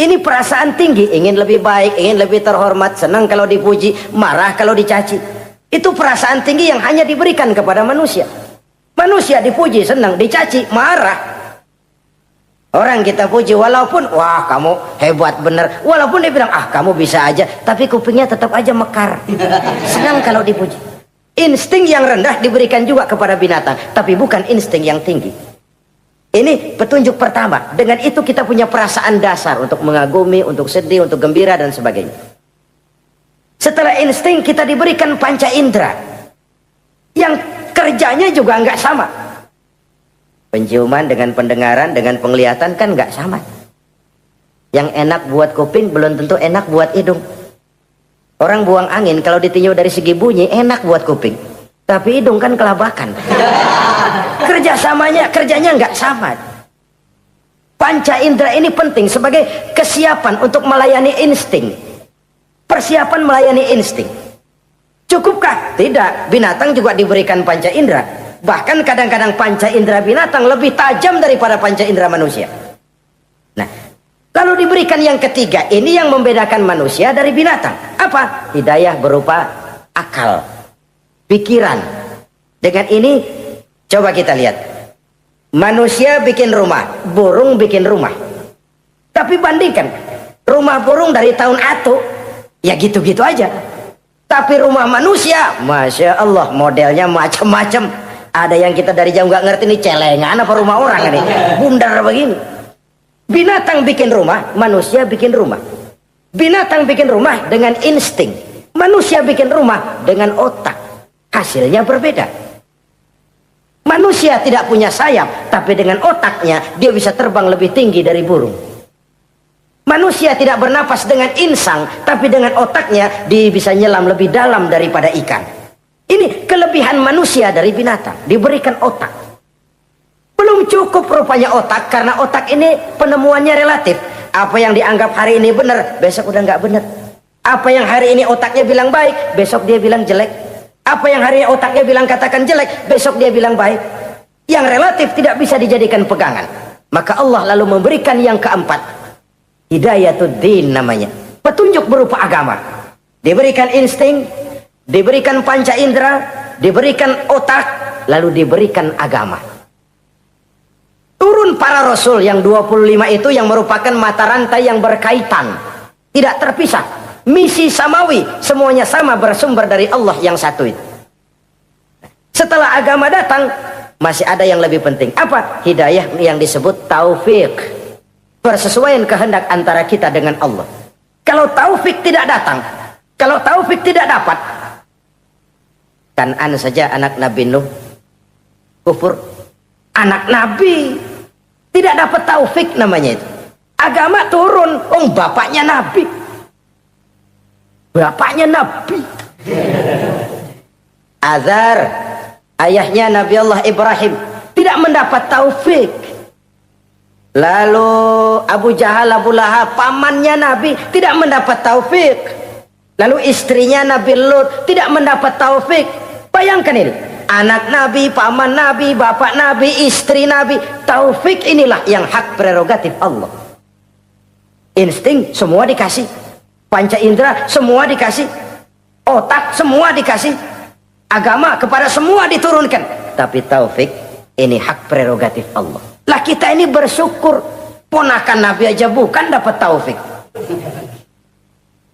Ini perasaan tinggi, ingin lebih baik, ingin lebih terhormat, senang kalau dipuji, marah kalau dicaci. Itu perasaan tinggi yang hanya diberikan kepada manusia. Manusia dipuji senang, dicaci marah. Orang kita puji walaupun wah kamu hebat bener, walaupun dia bilang ah kamu bisa aja, tapi kupingnya tetap aja mekar. Senang kalau dipuji. Insting yang rendah diberikan juga kepada binatang, tapi bukan insting yang tinggi. Ini petunjuk pertama. Dengan itu kita punya perasaan dasar untuk mengagumi, untuk sedih, untuk gembira dan sebagainya. Setelah insting kita diberikan panca indera yang kerjanya juga nggak sama. Penciuman dengan pendengaran dengan penglihatan kan nggak sama. Yang enak buat kuping belum tentu enak buat hidung. Orang buang angin kalau ditinjau dari segi bunyi enak buat kuping, tapi hidung kan kelabakan. Kerjanya nggak sama. Panca indera ini penting sebagai kesiapan untuk melayani insting. Persiapan melayani insting. Cukupkah? Tidak. Binatang juga diberikan panca indera. Bahkan kadang-kadang panca indera binatang lebih tajam daripada panca indera manusia. Nah, kalau diberikan yang ketiga, ini yang membedakan manusia dari binatang. Apa? Hidayah berupa akal, pikiran. Dengan ini, coba kita lihat. Manusia bikin rumah, burung bikin rumah. Tapi bandingkan, rumah burung dari tahun atu, ya gitu-gitu aja. Tapi rumah manusia, Masya Allah, modelnya macam-macam. Ada yang kita dari jauh nggak ngerti, ini celengan apa rumah orang ini, bundar begini. Binatang bikin rumah, manusia bikin rumah. Binatang bikin rumah dengan insting, manusia bikin rumah dengan otak. Hasilnya berbeda. Manusia tidak punya sayap, tapi dengan otaknya dia bisa terbang lebih tinggi dari burung. Manusia tidak bernapas dengan insang, tapi dengan otaknya dia bisa nyelam lebih dalam daripada ikan. Ini kelebihan manusia dari binatang, diberikan otak. Belum cukup rupanya otak, karena otak ini penemuannya relatif. Apa yang dianggap hari ini benar, besok udah nggak benar. Apa yang hari ini otaknya bilang baik, besok dia bilang jelek. Apa yang hari ini otaknya bilang katakan jelek, besok dia bilang baik. Yang relatif tidak bisa dijadikan pegangan. Maka Allah lalu memberikan yang keempat, Hidayatuddin namanya, petunjuk berupa agama. Diberikan insting, diberikan panca indera, diberikan otak, lalu diberikan agama. Turun para rasul yang 25 itu yang merupakan mata rantai yang berkaitan, tidak terpisah. Misi samawi, semuanya sama bersumber dari Allah yang satu itu. Setelah agama datang, masih ada yang lebih penting. Apa? Hidayah yang disebut taufik. Persesuaian kehendak antara kita dengan Allah. Kalau taufik tidak datang, kalau taufik tidak dapat, Kan'an saja anak Nabi Nuh kufur. Anak Nabi tidak dapat taufik namanya itu. Agama turun, bapaknya Nabi. Bapaknya Nabi. Azar, ayahnya Nabi Allah Ibrahim, tidak mendapat taufik. Lalu Abu Jahal, Abu Lahab, pamannya Nabi, tidak mendapat taufik. Lalu istrinya Nabi Lut tidak mendapat taufik. Bayangkan ini, anak Nabi, paman Nabi, bapak Nabi, istri Nabi. Taufik inilah yang hak prerogatif Allah. Insting semua dikasih, panca indera semua dikasih, otak semua dikasih, agama kepada semua diturunkan. Tapi taufik ini hak prerogatif Allah. Lah kita ini bersyukur, ponakan Nabi aja bukan dapat taufik.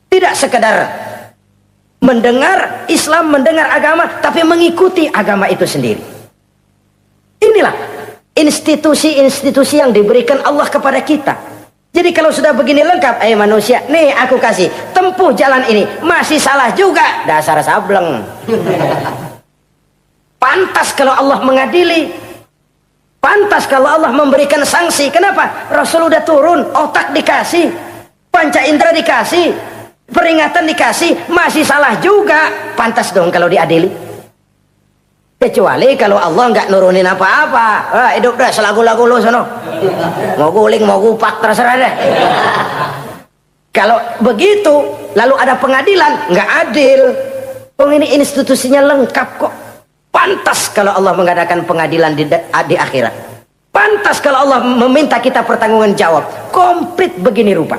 Tidak sekedar mendengar Islam, mendengar agama, tapi mengikuti agama itu sendiri. Inilah institusi-institusi yang diberikan Allah kepada kita. Jadi kalau sudah begini lengkap, manusia, nih aku kasih, tempuh jalan ini, masih salah juga, dasar sableng. Pantas kalau Allah mengadili. Pantas kalau Allah memberikan sanksi. Kenapa? Rasul udah turun, otak dikasih, panca indera dikasih, peringatan dikasih, masih salah juga. Pantas dong kalau diadili. Kecuali kalau Allah nggak nurunin apa-apa. Hidup dah selagu-lagu lu sono. Mau guling, mau gupak, terserah deh. Kalau begitu, lalu ada pengadilan, nggak adil. Ini institusinya lengkap kok. Pantas kalau Allah mengadakan pengadilan di akhirat. Pantas kalau Allah meminta kita pertanggungan jawab. Komplit begini rupa.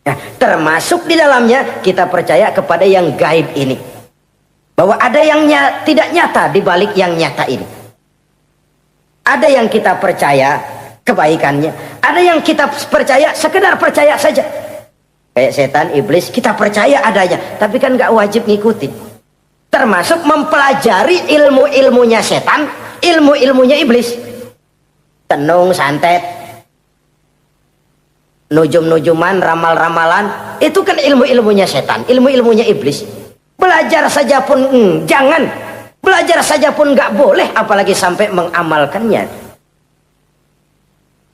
Nah, termasuk di dalamnya kita percaya kepada yang gaib ini. Bahwa ada yang tidak nyata di balik yang nyata ini. Ada yang kita percaya kebaikannya. Ada yang kita percaya sekedar percaya saja. Kayak setan, iblis, kita percaya adanya. Tapi kan nggak wajib ngikutin. Termasuk mempelajari ilmu-ilmunya setan, ilmu-ilmunya iblis. Tenung, santet, nujum-nujuman, ramal-ramalan, itu kan ilmu-ilmunya setan, ilmu-ilmunya iblis. Belajar saja pun jangan, belajar saja pun nggak boleh, apalagi sampai mengamalkannya.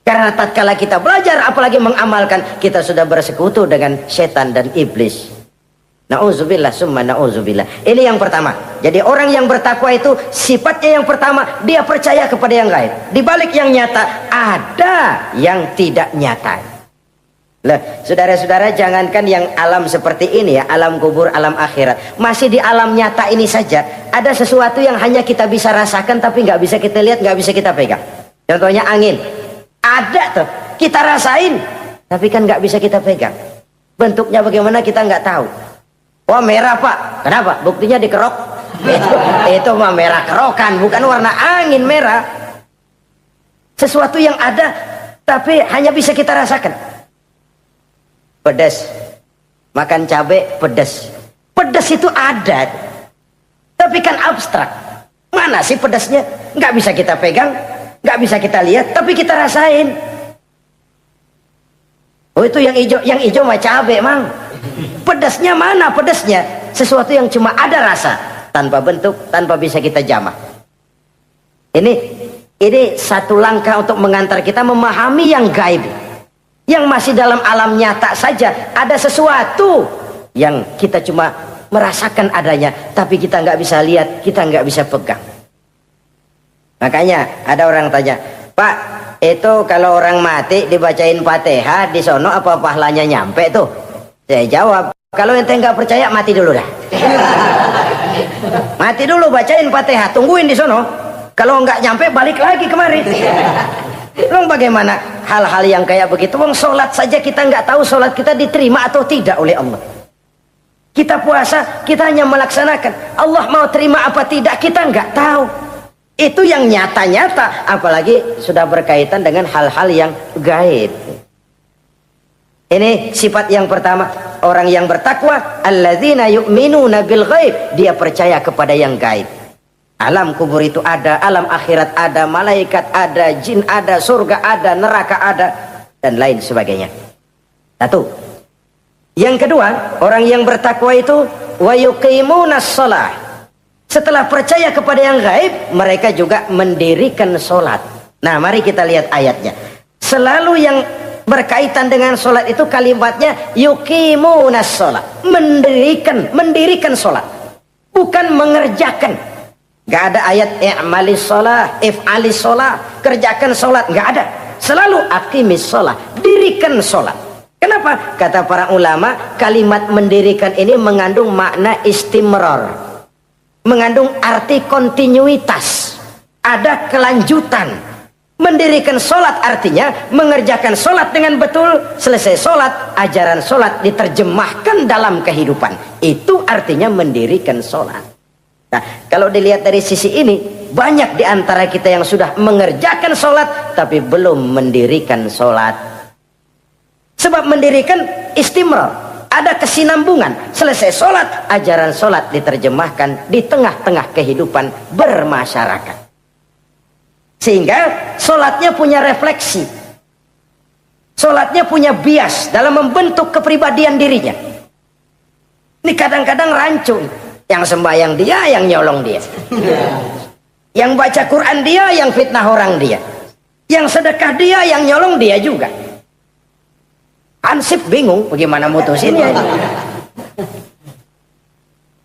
Karena tatkala kita belajar apalagi mengamalkan, kita sudah bersekutu dengan setan dan iblis. Nauzubillah summa nauzubillah. Ini yang pertama. Jadi orang yang bertakwa itu sifatnya yang pertama, dia percaya kepada yang gaib. Di balik yang nyata ada yang tidak nyata. Lah, saudara-saudara, jangankan yang alam seperti ini ya, alam kubur, alam akhirat. Masih di alam nyata ini saja ada sesuatu yang hanya kita bisa rasakan tapi nggak bisa kita lihat, nggak bisa kita pegang. Contohnya angin. Ada tuh, kita rasain tapi kan nggak bisa kita pegang. Bentuknya bagaimana kita nggak tahu. Wah, merah pak, kenapa? Buktinya dikerok. Itu mah merah kerokan, bukan warna angin merah. Sesuatu yang ada tapi hanya bisa kita rasakan. Pedas, makan cabai pedas. Pedas itu ada, tapi kan abstrak. Mana sih pedasnya? Nggak bisa kita pegang, nggak bisa kita lihat, tapi kita rasain. Oh, itu yang hijau mah cabai, mang. Pedasnya mana pedasnya? Sesuatu yang cuma ada rasa, tanpa bentuk, tanpa bisa kita jamah. Ini satu langkah untuk mengantar kita memahami yang gaib, yang masih dalam alam nyata saja. Ada sesuatu yang kita cuma merasakan adanya, tapi kita nggak bisa lihat, kita nggak bisa pegang. Makanya ada orang tanya, Pak, itu kalau orang mati dibacain Fatihah di sono apa pahalanya nyampe tuh? Saya jawab, kalau ente nggak percaya mati dulu dah. Mati dulu, bacain Fatihah, tungguin di sono. Kalau nggak nyampe balik lagi kemari. Long bagaimana hal-hal yang kayak begitu? Wong sholat saja kita nggak tahu sholat kita diterima atau tidak oleh Allah. Kita puasa, kita hanya melaksanakan. Allah mau terima apa tidak kita nggak tahu. Itu yang nyata-nyata, apalagi sudah berkaitan dengan hal-hal yang gaib. Ini sifat yang pertama, orang yang bertakwa, alladzina yu'minuna bil ghaib, dia percaya kepada yang gaib. Alam kubur itu ada, alam akhirat ada, malaikat ada, jin ada, surga ada, neraka ada, dan lain sebagainya. Satu. Yang kedua, orang yang bertakwa itu wa yuqimunas shalah. Setelah percaya kepada yang gaib, mereka juga mendirikan sholat. Nah, mari kita lihat ayatnya. Selalu yang berkaitan dengan sholat itu kalimatnya yuqimunas shalah, mendirikan sholat, bukan mengerjakan. Gak ada ayat i'malis sholah, if'alis sholah, kerjakan sholat, gak ada. Selalu aqimis sholah, dirikan sholat. Kenapa? Kata para ulama, kalimat mendirikan ini mengandung makna istimrar, mengandung arti kontinuitas, ada kelanjutan. Mendirikan sholat artinya mengerjakan sholat dengan betul. Selesai sholat, ajaran sholat diterjemahkan dalam kehidupan. Itu artinya mendirikan sholat. Nah, kalau dilihat dari sisi ini, banyak di antara kita yang sudah mengerjakan sholat tapi belum mendirikan sholat. Sebab mendirikan istimrar, ada kesinambungan. Selesai sholat, ajaran sholat diterjemahkan di tengah-tengah kehidupan bermasyarakat. Sehingga sholatnya punya refleksi, sholatnya punya bias dalam membentuk kepribadian dirinya. Ini kadang-kadang rancu, yang sembahyang dia, yang nyolong dia, yang baca Quran dia, yang fitnah orang dia, yang sedekah dia, yang nyolong dia juga. Ansip bingung bagaimana mutusinnya ini.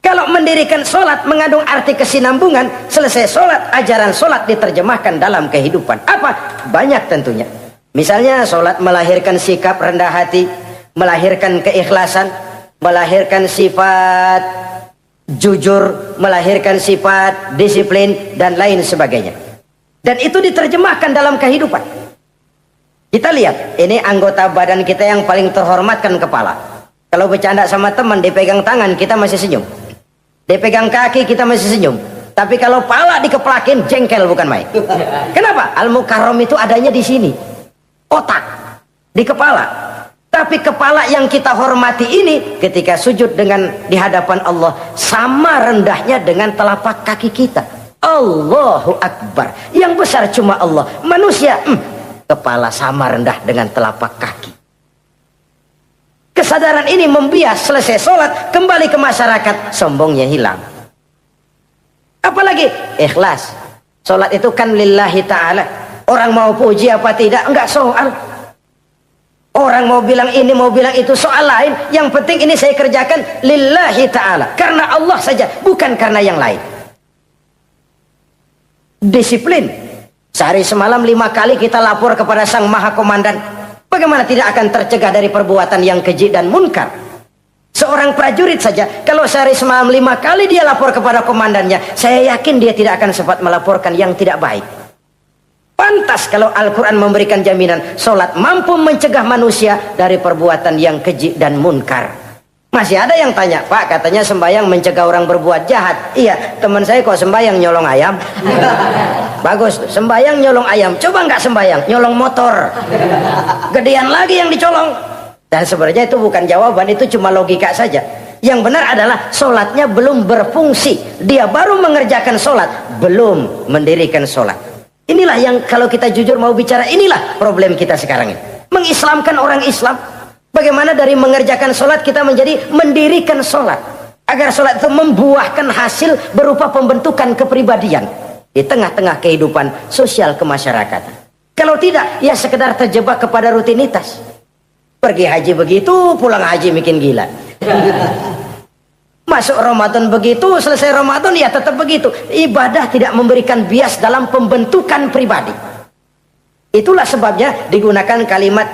Kalau mendirikan sholat mengandung arti kesinambungan, selesai sholat, ajaran sholat diterjemahkan dalam kehidupan. Apa? Banyak tentunya. Misalnya sholat melahirkan sikap rendah hati, melahirkan keikhlasan, melahirkan sifat jujur, melahirkan sifat disiplin, dan lain sebagainya. Dan itu diterjemahkan dalam kehidupan. Kita lihat, ini anggota badan kita yang paling terhormat kan kepala. Kalau bercanda sama teman, dipegang tangan, kita masih senyum. Dipegang kaki kita masih senyum. Tapi kalau pala dikeplakin, jengkel bukan main. Kenapa? Al-Mukarram itu adanya di sini, otak, di kepala. Tapi kepala yang kita hormati ini, ketika sujud di hadapan Allah, sama rendahnya dengan telapak kaki kita. Allahu Akbar. Yang besar cuma Allah. Manusia, kepala sama rendah dengan telapak kaki. Kesadaran ini membias, selesai sholat, kembali ke masyarakat, sombongnya hilang. Apalagi ikhlas. Sholat itu kan lillahi ta'ala. Orang mau puji apa tidak, enggak soal. Orang mau bilang ini, mau bilang itu, soal lain. Yang penting ini saya kerjakan lillahi ta'ala, karena Allah saja, bukan karena yang lain. Disiplin. Sehari semalam 5 kali kita lapor kepada Sang Maha Komandan. Bagaimana tidak akan tercegah dari perbuatan yang keji dan munkar? Seorang prajurit saja, kalau sehari semalam 5 kali dia lapor kepada komandannya, saya yakin dia tidak akan sempat melaporkan yang tidak baik. Pantas kalau Al-Quran memberikan jaminan solat mampu mencegah manusia dari perbuatan yang keji dan munkar. Masih ada yang tanya, Pak, katanya sembahyang mencegah orang berbuat jahat. Iya, teman saya kok sembahyang nyolong ayam. Bagus, sembahyang nyolong ayam. Coba nggak sembahyang, nyolong motor. Gedean lagi yang dicolong. Dan sebenarnya itu bukan jawaban, itu cuma logika saja. Yang benar adalah solatnya belum berfungsi. Dia baru mengerjakan solat, belum mendirikan solat. Inilah yang kalau kita jujur mau bicara, inilah problem kita sekarang ini. Mengislamkan orang Islam. Bagaimana dari mengerjakan solat kita menjadi mendirikan solat. Agar solat itu membuahkan hasil berupa pembentukan kepribadian. Di tengah-tengah kehidupan sosial kemasyarakatan. Kalau tidak, ya sekedar terjebak kepada rutinitas. Pergi haji begitu, pulang haji bikin gila. Masuk Ramadan begitu, selesai Ramadan ya tetap begitu. Ibadah tidak memberikan bias dalam pembentukan pribadi. Itulah sebabnya digunakan kalimat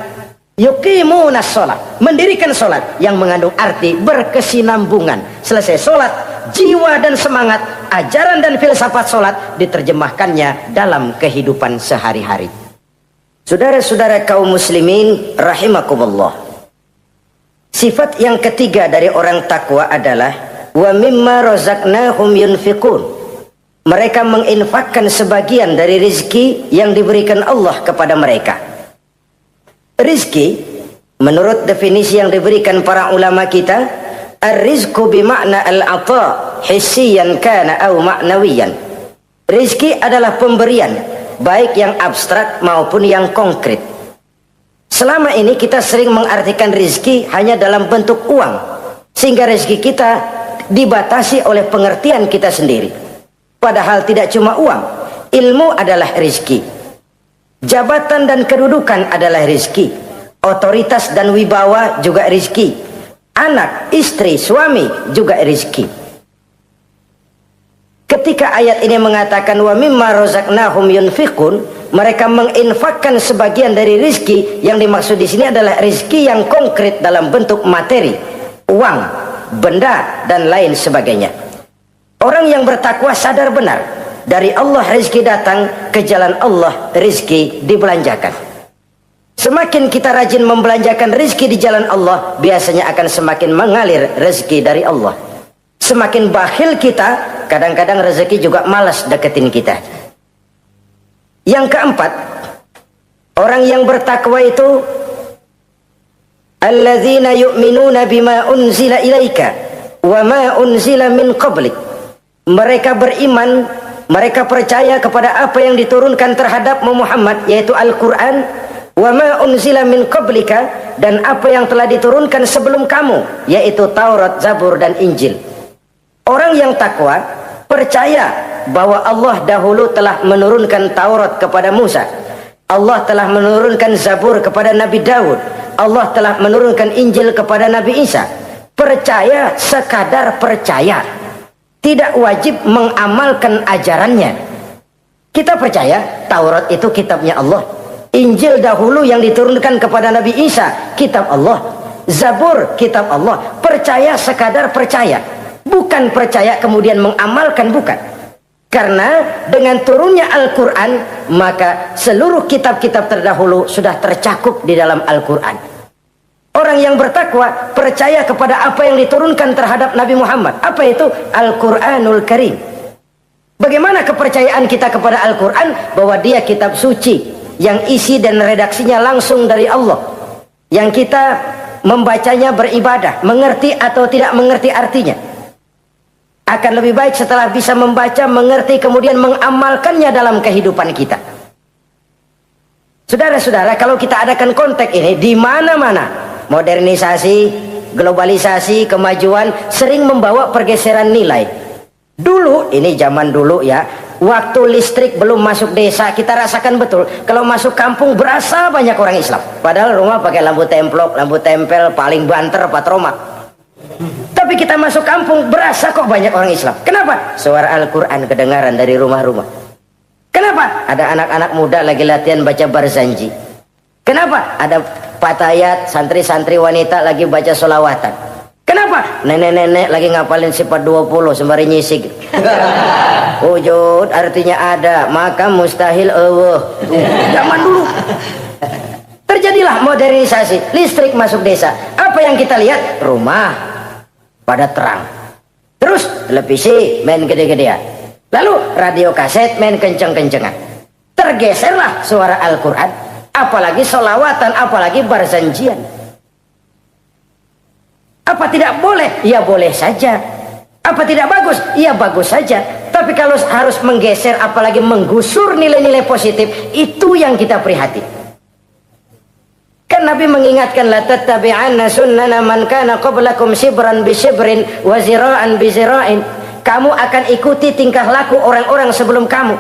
yuqimunas sholat, mendirikan sholat, yang mengandung arti berkesinambungan. Selesai sholat, jiwa dan semangat, ajaran dan filsafat sholat diterjemahkannya dalam kehidupan sehari-hari. Saudara-saudara kaum muslimin rahimakumullah. Sifat yang ketiga dari orang takwa adalah wa mimma razaqnahum yunfiqun. Mereka menginfakkan sebagian dari rizki yang diberikan Allah kepada mereka. Rizki menurut definisi yang diberikan para ulama kita, ar-rizqu bimakna al-ata hissiyan kana aw ma'nawiyan. Rizki adalah pemberian, baik yang abstrak maupun yang konkret. Selama ini kita sering mengartikan rizki hanya dalam bentuk uang, sehingga rizki kita dibatasi oleh pengertian kita sendiri. Padahal tidak cuma uang, ilmu adalah rizki, jabatan dan kedudukan adalah rizki, otoritas dan wibawa juga rizki, anak, istri, suami juga rizki. Ketika ayat ini mengatakan wa mimma razaqnahum yunfiqun, mereka menginfakkan sebagian dari rizki, yang dimaksud di sini adalah rizki yang konkret dalam bentuk materi, uang, benda dan lain sebagainya. Orang yang bertakwa sadar benar, dari Allah rizki datang, ke jalan Allah rizki dibelanjakan. Semakin kita rajin membelanjakan rizki di jalan Allah, biasanya akan semakin mengalir rezeki dari Allah. Semakin bakhil kita, kadang-kadang rezeki juga malas deketin kita. Yang keempat, orang yang bertakwa itu alladzina yu'minuna bima unzila ilaika wa ma unzila min qablik. Mereka beriman, mereka percaya kepada apa yang diturunkan terhadap Muhammad, yaitu Al-Quran, wa ma unzila min qablika, dan apa yang telah diturunkan sebelum kamu, yaitu Taurat, Zabur dan Injil. Orang yang takwa percaya bahwa Allah dahulu telah menurunkan Taurat kepada Musa, Allah telah menurunkan Zabur kepada Nabi Daud, Allah telah menurunkan Injil kepada Nabi Isa. Percaya sekadar percaya, tidak wajib mengamalkan ajarannya. Kita percaya Taurat itu kitabnya Allah, Injil dahulu yang diturunkan kepada Nabi Isa kitab Allah, Zabur kitab Allah. Percaya sekadar percaya, bukan percaya kemudian mengamalkan, bukan. Karena dengan turunnya Al-Quran, maka seluruh kitab-kitab terdahulu sudah tercakup di dalam Al-Quran. Orang yang bertakwa percaya kepada apa yang diturunkan terhadap Nabi Muhammad. Apa itu? Al-Quranul Karim. Bagaimana kepercayaan kita kepada Al-Quran? Bahwa dia kitab suci yang isi dan redaksinya langsung dari Allah, yang kita membacanya beribadah, mengerti atau tidak mengerti artinya. Akan lebih baik setelah bisa membaca, mengerti, kemudian mengamalkannya dalam kehidupan kita. Saudara-saudara, kalau kita adakan konteks ini di mana-mana, modernisasi, globalisasi, kemajuan sering membawa pergeseran nilai. Dulu, ini zaman dulu ya, waktu listrik belum masuk desa, kita rasakan betul kalau masuk kampung berasa banyak orang Islam, padahal rumah pakai lampu templok, lampu tempel, paling banter patromak. Tapi kita masuk kampung berasa kok banyak orang Islam. Kenapa? Suara Al-Quran kedengaran dari rumah-rumah. Kenapa? Ada anak-anak muda lagi latihan baca barzanji. Kenapa? Ada patayat, santri-santri wanita lagi baca sholawatan. Kenapa? Nenek-nenek lagi ngapalin sifat 20 sembari nyisik. Wujud artinya ada, maka mustahil Allah. Zaman dulu terjadilah modernisasi, listrik masuk desa. Apa yang kita lihat? Rumah pada terang, terus televisi main gede-gedean, lalu radio kaset main kenceng-kencengan. Tergeserlah suara Al-Quran, apalagi sholawatan, apalagi barzanjian. Apa tidak boleh? Ya boleh saja. Apa tidak bagus? Ya bagus saja. Tapi kalau harus menggeser, apalagi menggusur nilai-nilai positif, itu yang kita prihatin. Kan Nabi mengingatkan, la tattabi'anna sunnana man kana qablakum shibran bi shibrin wa zira'an bi zira'in. Kamu akan ikuti tingkah laku orang-orang sebelum kamu.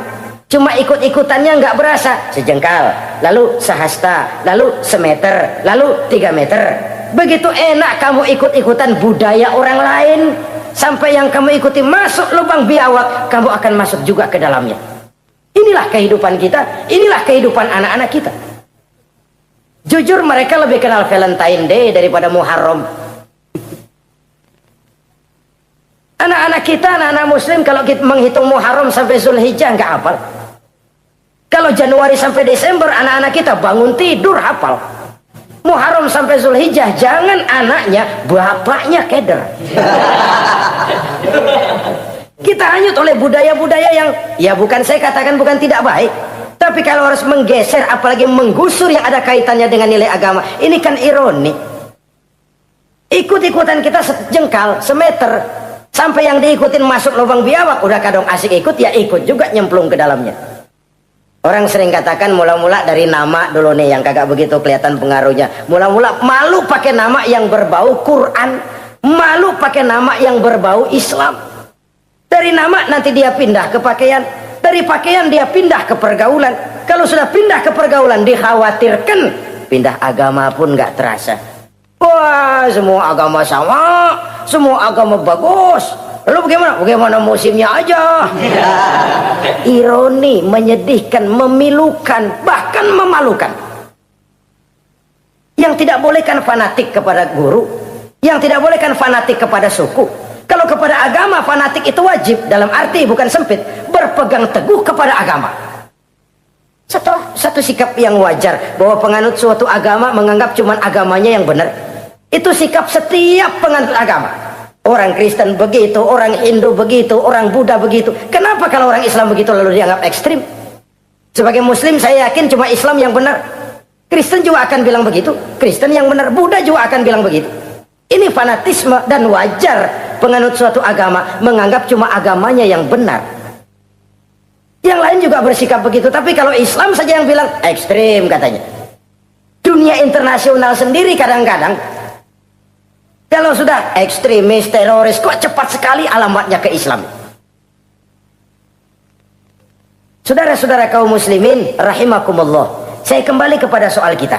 Cuma ikut-ikutannya nggak berasa, sejengkal, lalu sehasta, lalu semeter, lalu 3 meter. Begitu enak kamu ikut-ikutan budaya orang lain, sampai yang kamu ikuti masuk lubang biawak, kamu akan masuk juga ke dalamnya. Inilah kehidupan kita, inilah kehidupan anak-anak kita. Jujur mereka lebih kenal Valentine Day daripada Muharram. Anak-anak kita, anak-anak muslim, kalau kita menghitung Muharram sampai Zulhijjah nggak hafal. Kalau Januari sampai Desember, anak-anak kita bangun tidur hafal. Muharram sampai Zulhijjah, jangan anaknya, bapaknya keder. Kita hanyut oleh budaya-budaya yang, ya bukan saya katakan bukan tidak baik, tapi kalau harus menggeser, apalagi menggusur yang ada kaitannya dengan nilai agama, ini kan ironi. Ikut-ikutan kita sejengkal, semeter, sampai yang diikutin masuk lubang biawak, udah kadang asik ikut, ya ikut juga nyemplung ke dalamnya. Orang sering katakan mula-mula dari nama dulu nih yang kagak begitu kelihatan pengaruhnya. Mula-mula malu pakai nama yang berbau Quran, malu pakai nama yang berbau Islam. Dari nama nanti dia pindah ke pakaian, dari pakaian dia pindah ke pergaulan. Kalau sudah pindah ke pergaulan, dikhawatirkan pindah agama pun nggak terasa. Wah, semua agama sama, semua agama bagus. Lalu bagaimana? Bagaimana musimnya aja. Ironi, menyedihkan, memilukan, bahkan memalukan. Yang tidak boleh kan fanatik kepada guru, yang tidak boleh kan fanatik kepada suku. Kalau kepada agama fanatik itu wajib, dalam arti bukan sempit, berpegang teguh kepada agama. Satu sikap yang wajar, bahwa penganut suatu agama menganggap cuma agamanya yang benar. Itu sikap setiap penganut agama. Orang Kristen begitu, orang Hindu begitu, orang Buddha begitu. Kenapa kalau orang Islam begitu lalu dianggap ekstrim? Sebagai Muslim saya yakin cuma Islam yang benar. Kristen juga akan bilang begitu. Kristen yang benar, Buddha juga akan bilang begitu. Ini fanatisme dan wajar penganut suatu agama menganggap cuma agamanya yang benar. Yang lain juga bersikap begitu. Tapi kalau Islam saja yang bilang ekstrim katanya. Dunia internasional sendiri kadang-kadang kalau sudah ekstremis, teroris, kok cepat sekali alamatnya ke Islam. Saudara-saudara kaum muslimin rahimakumullah, saya kembali kepada soal kita.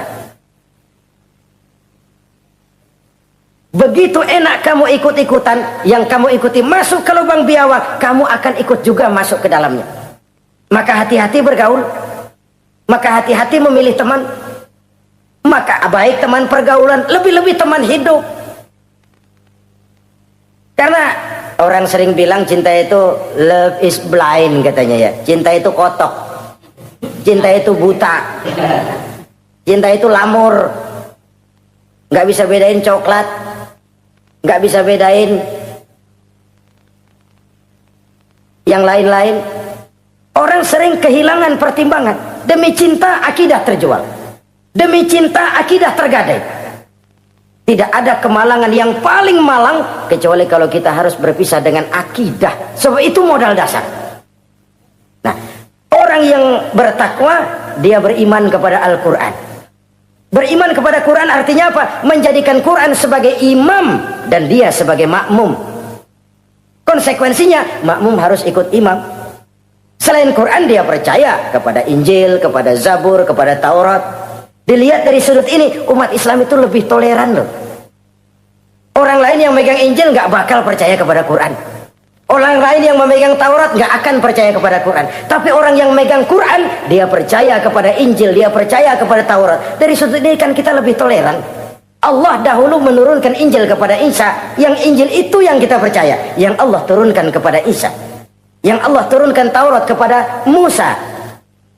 Begitu enak kamu ikut-ikutan, yang kamu ikuti masuk ke lubang biawak, kamu akan ikut juga masuk ke dalamnya. Maka hati-hati bergaul, maka hati-hati memilih teman, maka baik teman pergaulan, lebih-lebih teman hidup. Karena orang sering bilang cinta itu love is blind katanya ya. Cinta itu kotok, cinta itu buta, cinta itu lamur. Nggak bisa bedain coklat, nggak bisa bedain yang lain-lain. Orang sering kehilangan pertimbangan. Demi cinta akidah terjual, demi cinta akidah tergadai. Tidak ada kemalangan yang paling malang kecuali kalau kita harus berpisah dengan akidah. Sebab itu modal dasar. Nah, orang yang bertakwa, dia beriman kepada Al-Quran. Beriman kepada Quran artinya apa? Menjadikan Quran sebagai imam dan dia sebagai makmum. Konsekuensinya, makmum harus ikut imam. Selain Quran dia percaya kepada Injil, kepada Zabur, kepada Taurat. Dilihat dari sudut ini, umat Islam itu lebih toleran loh. Orang lain yang megang Injil nggak bakal percaya kepada Quran. Orang lain yang memegang Taurat nggak akan percaya kepada Quran. Tapi orang yang megang Quran, dia percaya kepada Injil, dia percaya kepada Taurat. Dari sudut ini kan kita lebih toleran. Allah dahulu menurunkan Injil kepada Isa. Yang Injil itu yang kita percaya. Yang Allah turunkan kepada Isa. Yang Allah turunkan Taurat kepada Musa.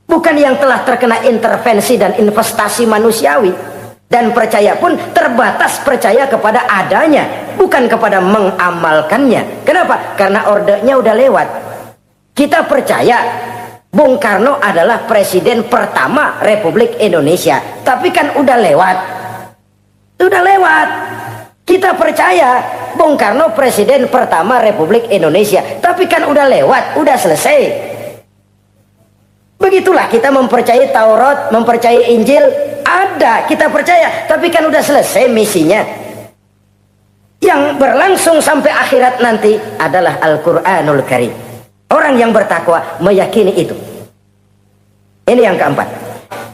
Bukan yang telah terkena intervensi dan investasi manusiawi. Dan percaya pun terbatas percaya kepada adanya, bukan kepada mengamalkannya. Kenapa? Karena ordenya udah lewat. Kita percaya Bung Karno adalah presiden pertama Republik Indonesia. Tapi kan udah lewat. Udah lewat. Kita percaya Bung Karno presiden pertama Republik Indonesia. Tapi kan udah lewat, udah selesai. Begitulah kita mempercayai Taurat, mempercayai Injil, ada, kita percaya, tapi kan udah selesai misinya. Yang berlangsung sampai akhirat nanti adalah Al-Quranul Karim. Orang yang bertakwa meyakini itu. Ini yang keempat.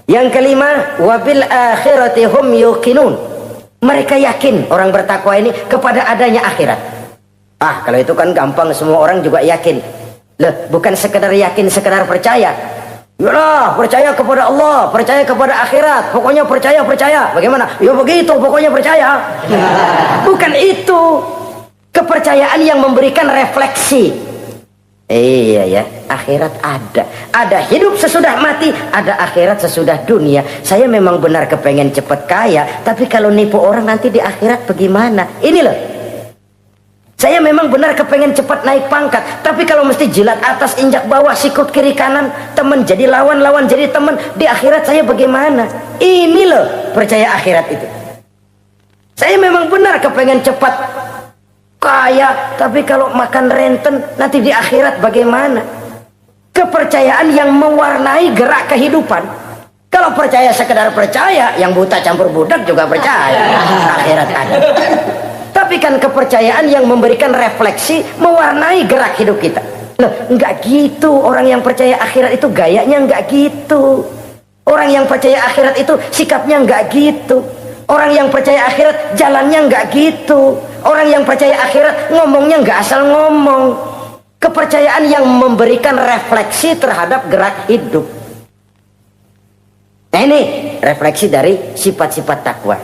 Yang kelima, wabil akhirati hum yuqinun. Mereka yakin, orang bertakwa ini, kepada adanya akhirat. Kalau itu kan gampang, semua orang juga yakin. Loh, bukan sekedar yakin, sekedar percaya. Yalah, percaya kepada Allah, percaya kepada akhirat, pokoknya percaya. Bagaimana? Ya begitu, pokoknya percaya. Bukan itu. Kepercayaan yang memberikan refleksi. Iya ya, akhirat ada. Ada hidup sesudah mati, ada akhirat sesudah dunia. Saya memang benar kepengen cepat kaya, tapi kalau nipu orang nanti di akhirat bagaimana? Ini loh. Saya memang benar kepengen cepat naik pangkat, tapi kalau mesti jilat atas injak bawah, sikut kiri kanan, teman jadi lawan, lawan jadi teman, di akhirat saya bagaimana? Ini loh percaya akhirat itu. Saya memang benar kepengen cepat kaya, tapi kalau makan renten nanti di akhirat bagaimana? Kepercayaan yang mewarnai gerak kehidupan. Kalau percaya sekedar percaya, yang buta campur budak juga percaya akhirat ada. Tapi kan kepercayaan yang memberikan refleksi, mewarnai gerak hidup kita. Loh, enggak gitu. Orang yang percaya akhirat itu gayanya enggak gitu. Orang yang percaya akhirat itu sikapnya enggak gitu. Orang yang percaya akhirat jalannya enggak gitu. Orang yang percaya akhirat ngomongnya enggak asal ngomong. Kepercayaan yang memberikan refleksi terhadap gerak hidup. Nah ini refleksi dari sifat-sifat takwa.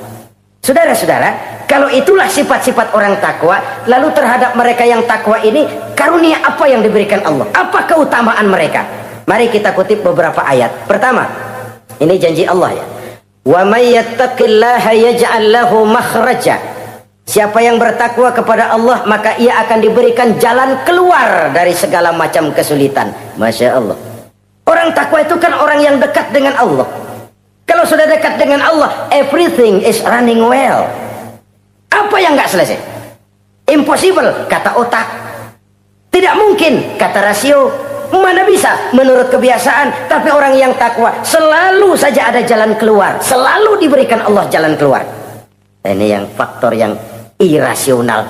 Saudara-saudara, kalau itulah sifat-sifat orang takwa, lalu terhadap mereka yang takwa ini, karunia apa yang diberikan Allah? Apa keutamaan mereka? Mari kita kutip beberapa ayat. Pertama, ini janji Allah ya. Wa may yattaqillaha yaj'al lahu makhraja. Siapa yang bertakwa kepada Allah, maka ia akan diberikan jalan keluar dari segala macam kesulitan. Masya Allah. Orang takwa itu kan orang yang dekat dengan Allah. Kalau sudah dekat dengan Allah, everything is running well. Apa yang nggak selesai? Impossible, kata otak. Tidak mungkin, kata rasio. Mana bisa menurut kebiasaan. Tapi orang yang takwa selalu saja ada jalan keluar, selalu diberikan Allah jalan keluar. Ini yang faktor yang irasional,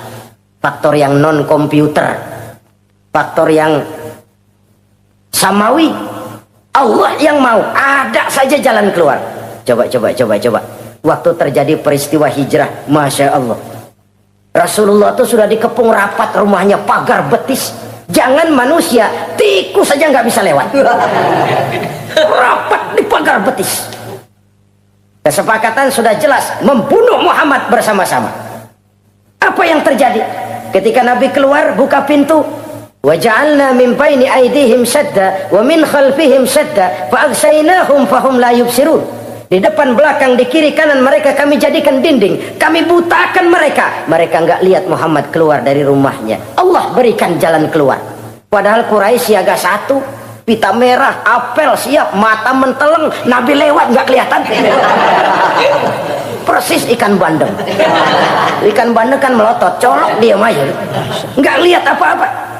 faktor yang non komputer, faktor yang samawi. Allah yang mau ada saja jalan keluar. Coba. Waktu terjadi peristiwa hijrah, Masya Allah, Rasulullah itu sudah dikepung rapat rumahnya, pagar betis. Jangan manusia, tikus saja nggak bisa lewat. Rapat di pagar betis. Kesepakatan sudah jelas, membunuh Muhammad bersama-sama. Apa yang terjadi? Ketika Nabi keluar, buka pintu. وَجَعَلْنَا مِنْ بَيْنِ أَيْدِيهِمْ سَدًّا وَمِنْ خَلْفِهِمْ سَدًّا فَأَغْشَيْنَاهُمْ فَهُمْ لَا يُبْصِرُونَ. Di depan, belakang, di kiri, kanan mereka kami jadikan dinding. Kami butakan mereka. Mereka enggak lihat Muhammad keluar dari rumahnya. Allah berikan jalan keluar. Padahal Quraisy siaga satu, pita merah, apel siap, mata menteleng, Nabi lewat enggak kelihatan. Persis ikan bandeng. Ikan bandeng kan melotot, colok dia aja. Enggak lihat apa-apa.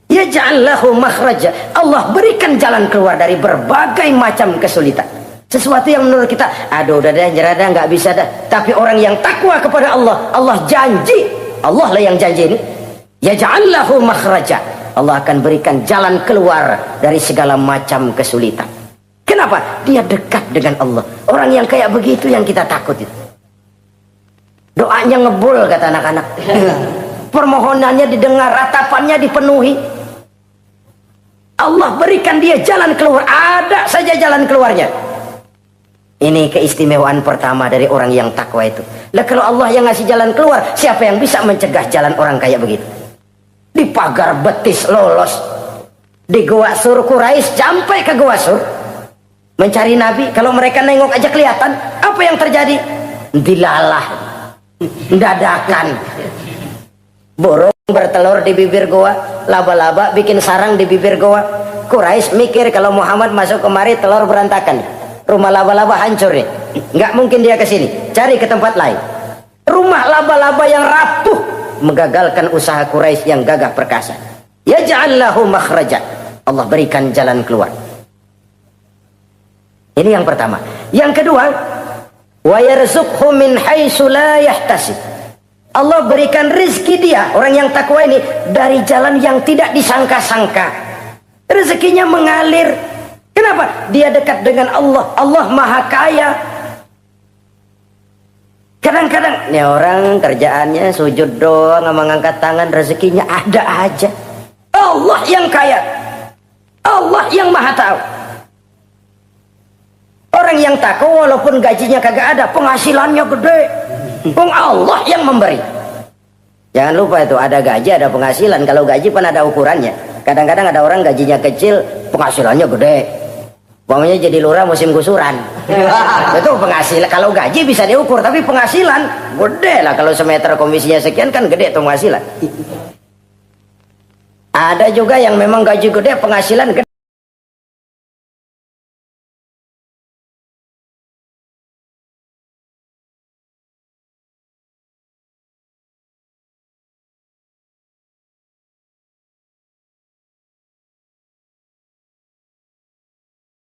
Yaj'al lahu makhraja. Allah berikan jalan keluar dari berbagai macam kesulitan. Sesuatu yang menurut kita, aduh udah dah nyerah dah, nggak bisa dah. Tapi orang yang takwa kepada Allah, Allah janji, Allah lah yang janji ini. Yaj'al lahu makhraja. Allah akan berikan jalan keluar dari segala macam kesulitan. Kenapa? Dia dekat dengan Allah. Orang yang kayak begitu yang kita takut itu. Doanya ngebul kata anak-anak. Permohonannya didengar, ratapannya dipenuhi. Allah berikan dia jalan keluar. Ada saja jalan keluarnya. Ini keistimewaan pertama dari orang yang takwa itu. Lah kalau Allah yang ngasih jalan keluar, siapa yang bisa mencegah jalan orang kayak begitu? Di pagar betis lolos, di Gua Sur Quraisy sampai ke Gua Sur mencari Nabi. Kalau mereka nengok aja kelihatan. Apa yang terjadi? Dilalah, dadakan. Burung bertelur di bibir goa, laba-laba bikin sarang di bibir goa. Quraisy mikir kalau Muhammad masuk kemari telur berantakan, rumah laba-laba hancur nih, nggak mungkin dia ke sini, cari ke tempat lain. Rumah laba-laba yang rapuh menggagalkan usaha Quraisy yang gagah perkasa. Yaj'allahu makhraja, Allah berikan jalan keluar. Ini yang pertama. Yang kedua, wa yarzuqhu min haitsu la yahtasib. Allah berikan rezeki dia, orang yang takwa ini, dari jalan yang tidak disangka-sangka. Rezekinya mengalir. Kenapa? Dia dekat dengan Allah. Allah maha kaya. Kadang-kadang nih orang kerjaannya sujud doang, mengangkat tangan, rezekinya ada aja. Allah yang kaya, Allah yang maha tahu. Orang yang takwa walaupun gajinya kagak ada, penghasilannya gede. Allah yang memberi. Jangan lupa itu, ada gaji ada penghasilan. Kalau gaji pun ada ukurannya. Kadang-kadang ada orang gajinya kecil, penghasilannya gede. Uangnya jadi lurah musim gusuran. Itu penghasilan. Kalau gaji bisa diukur, tapi penghasilan gede lah. Kalau semeter komisinya sekian kan gede tuh penghasilan. Ada juga yang memang gaji gede, penghasilan gede.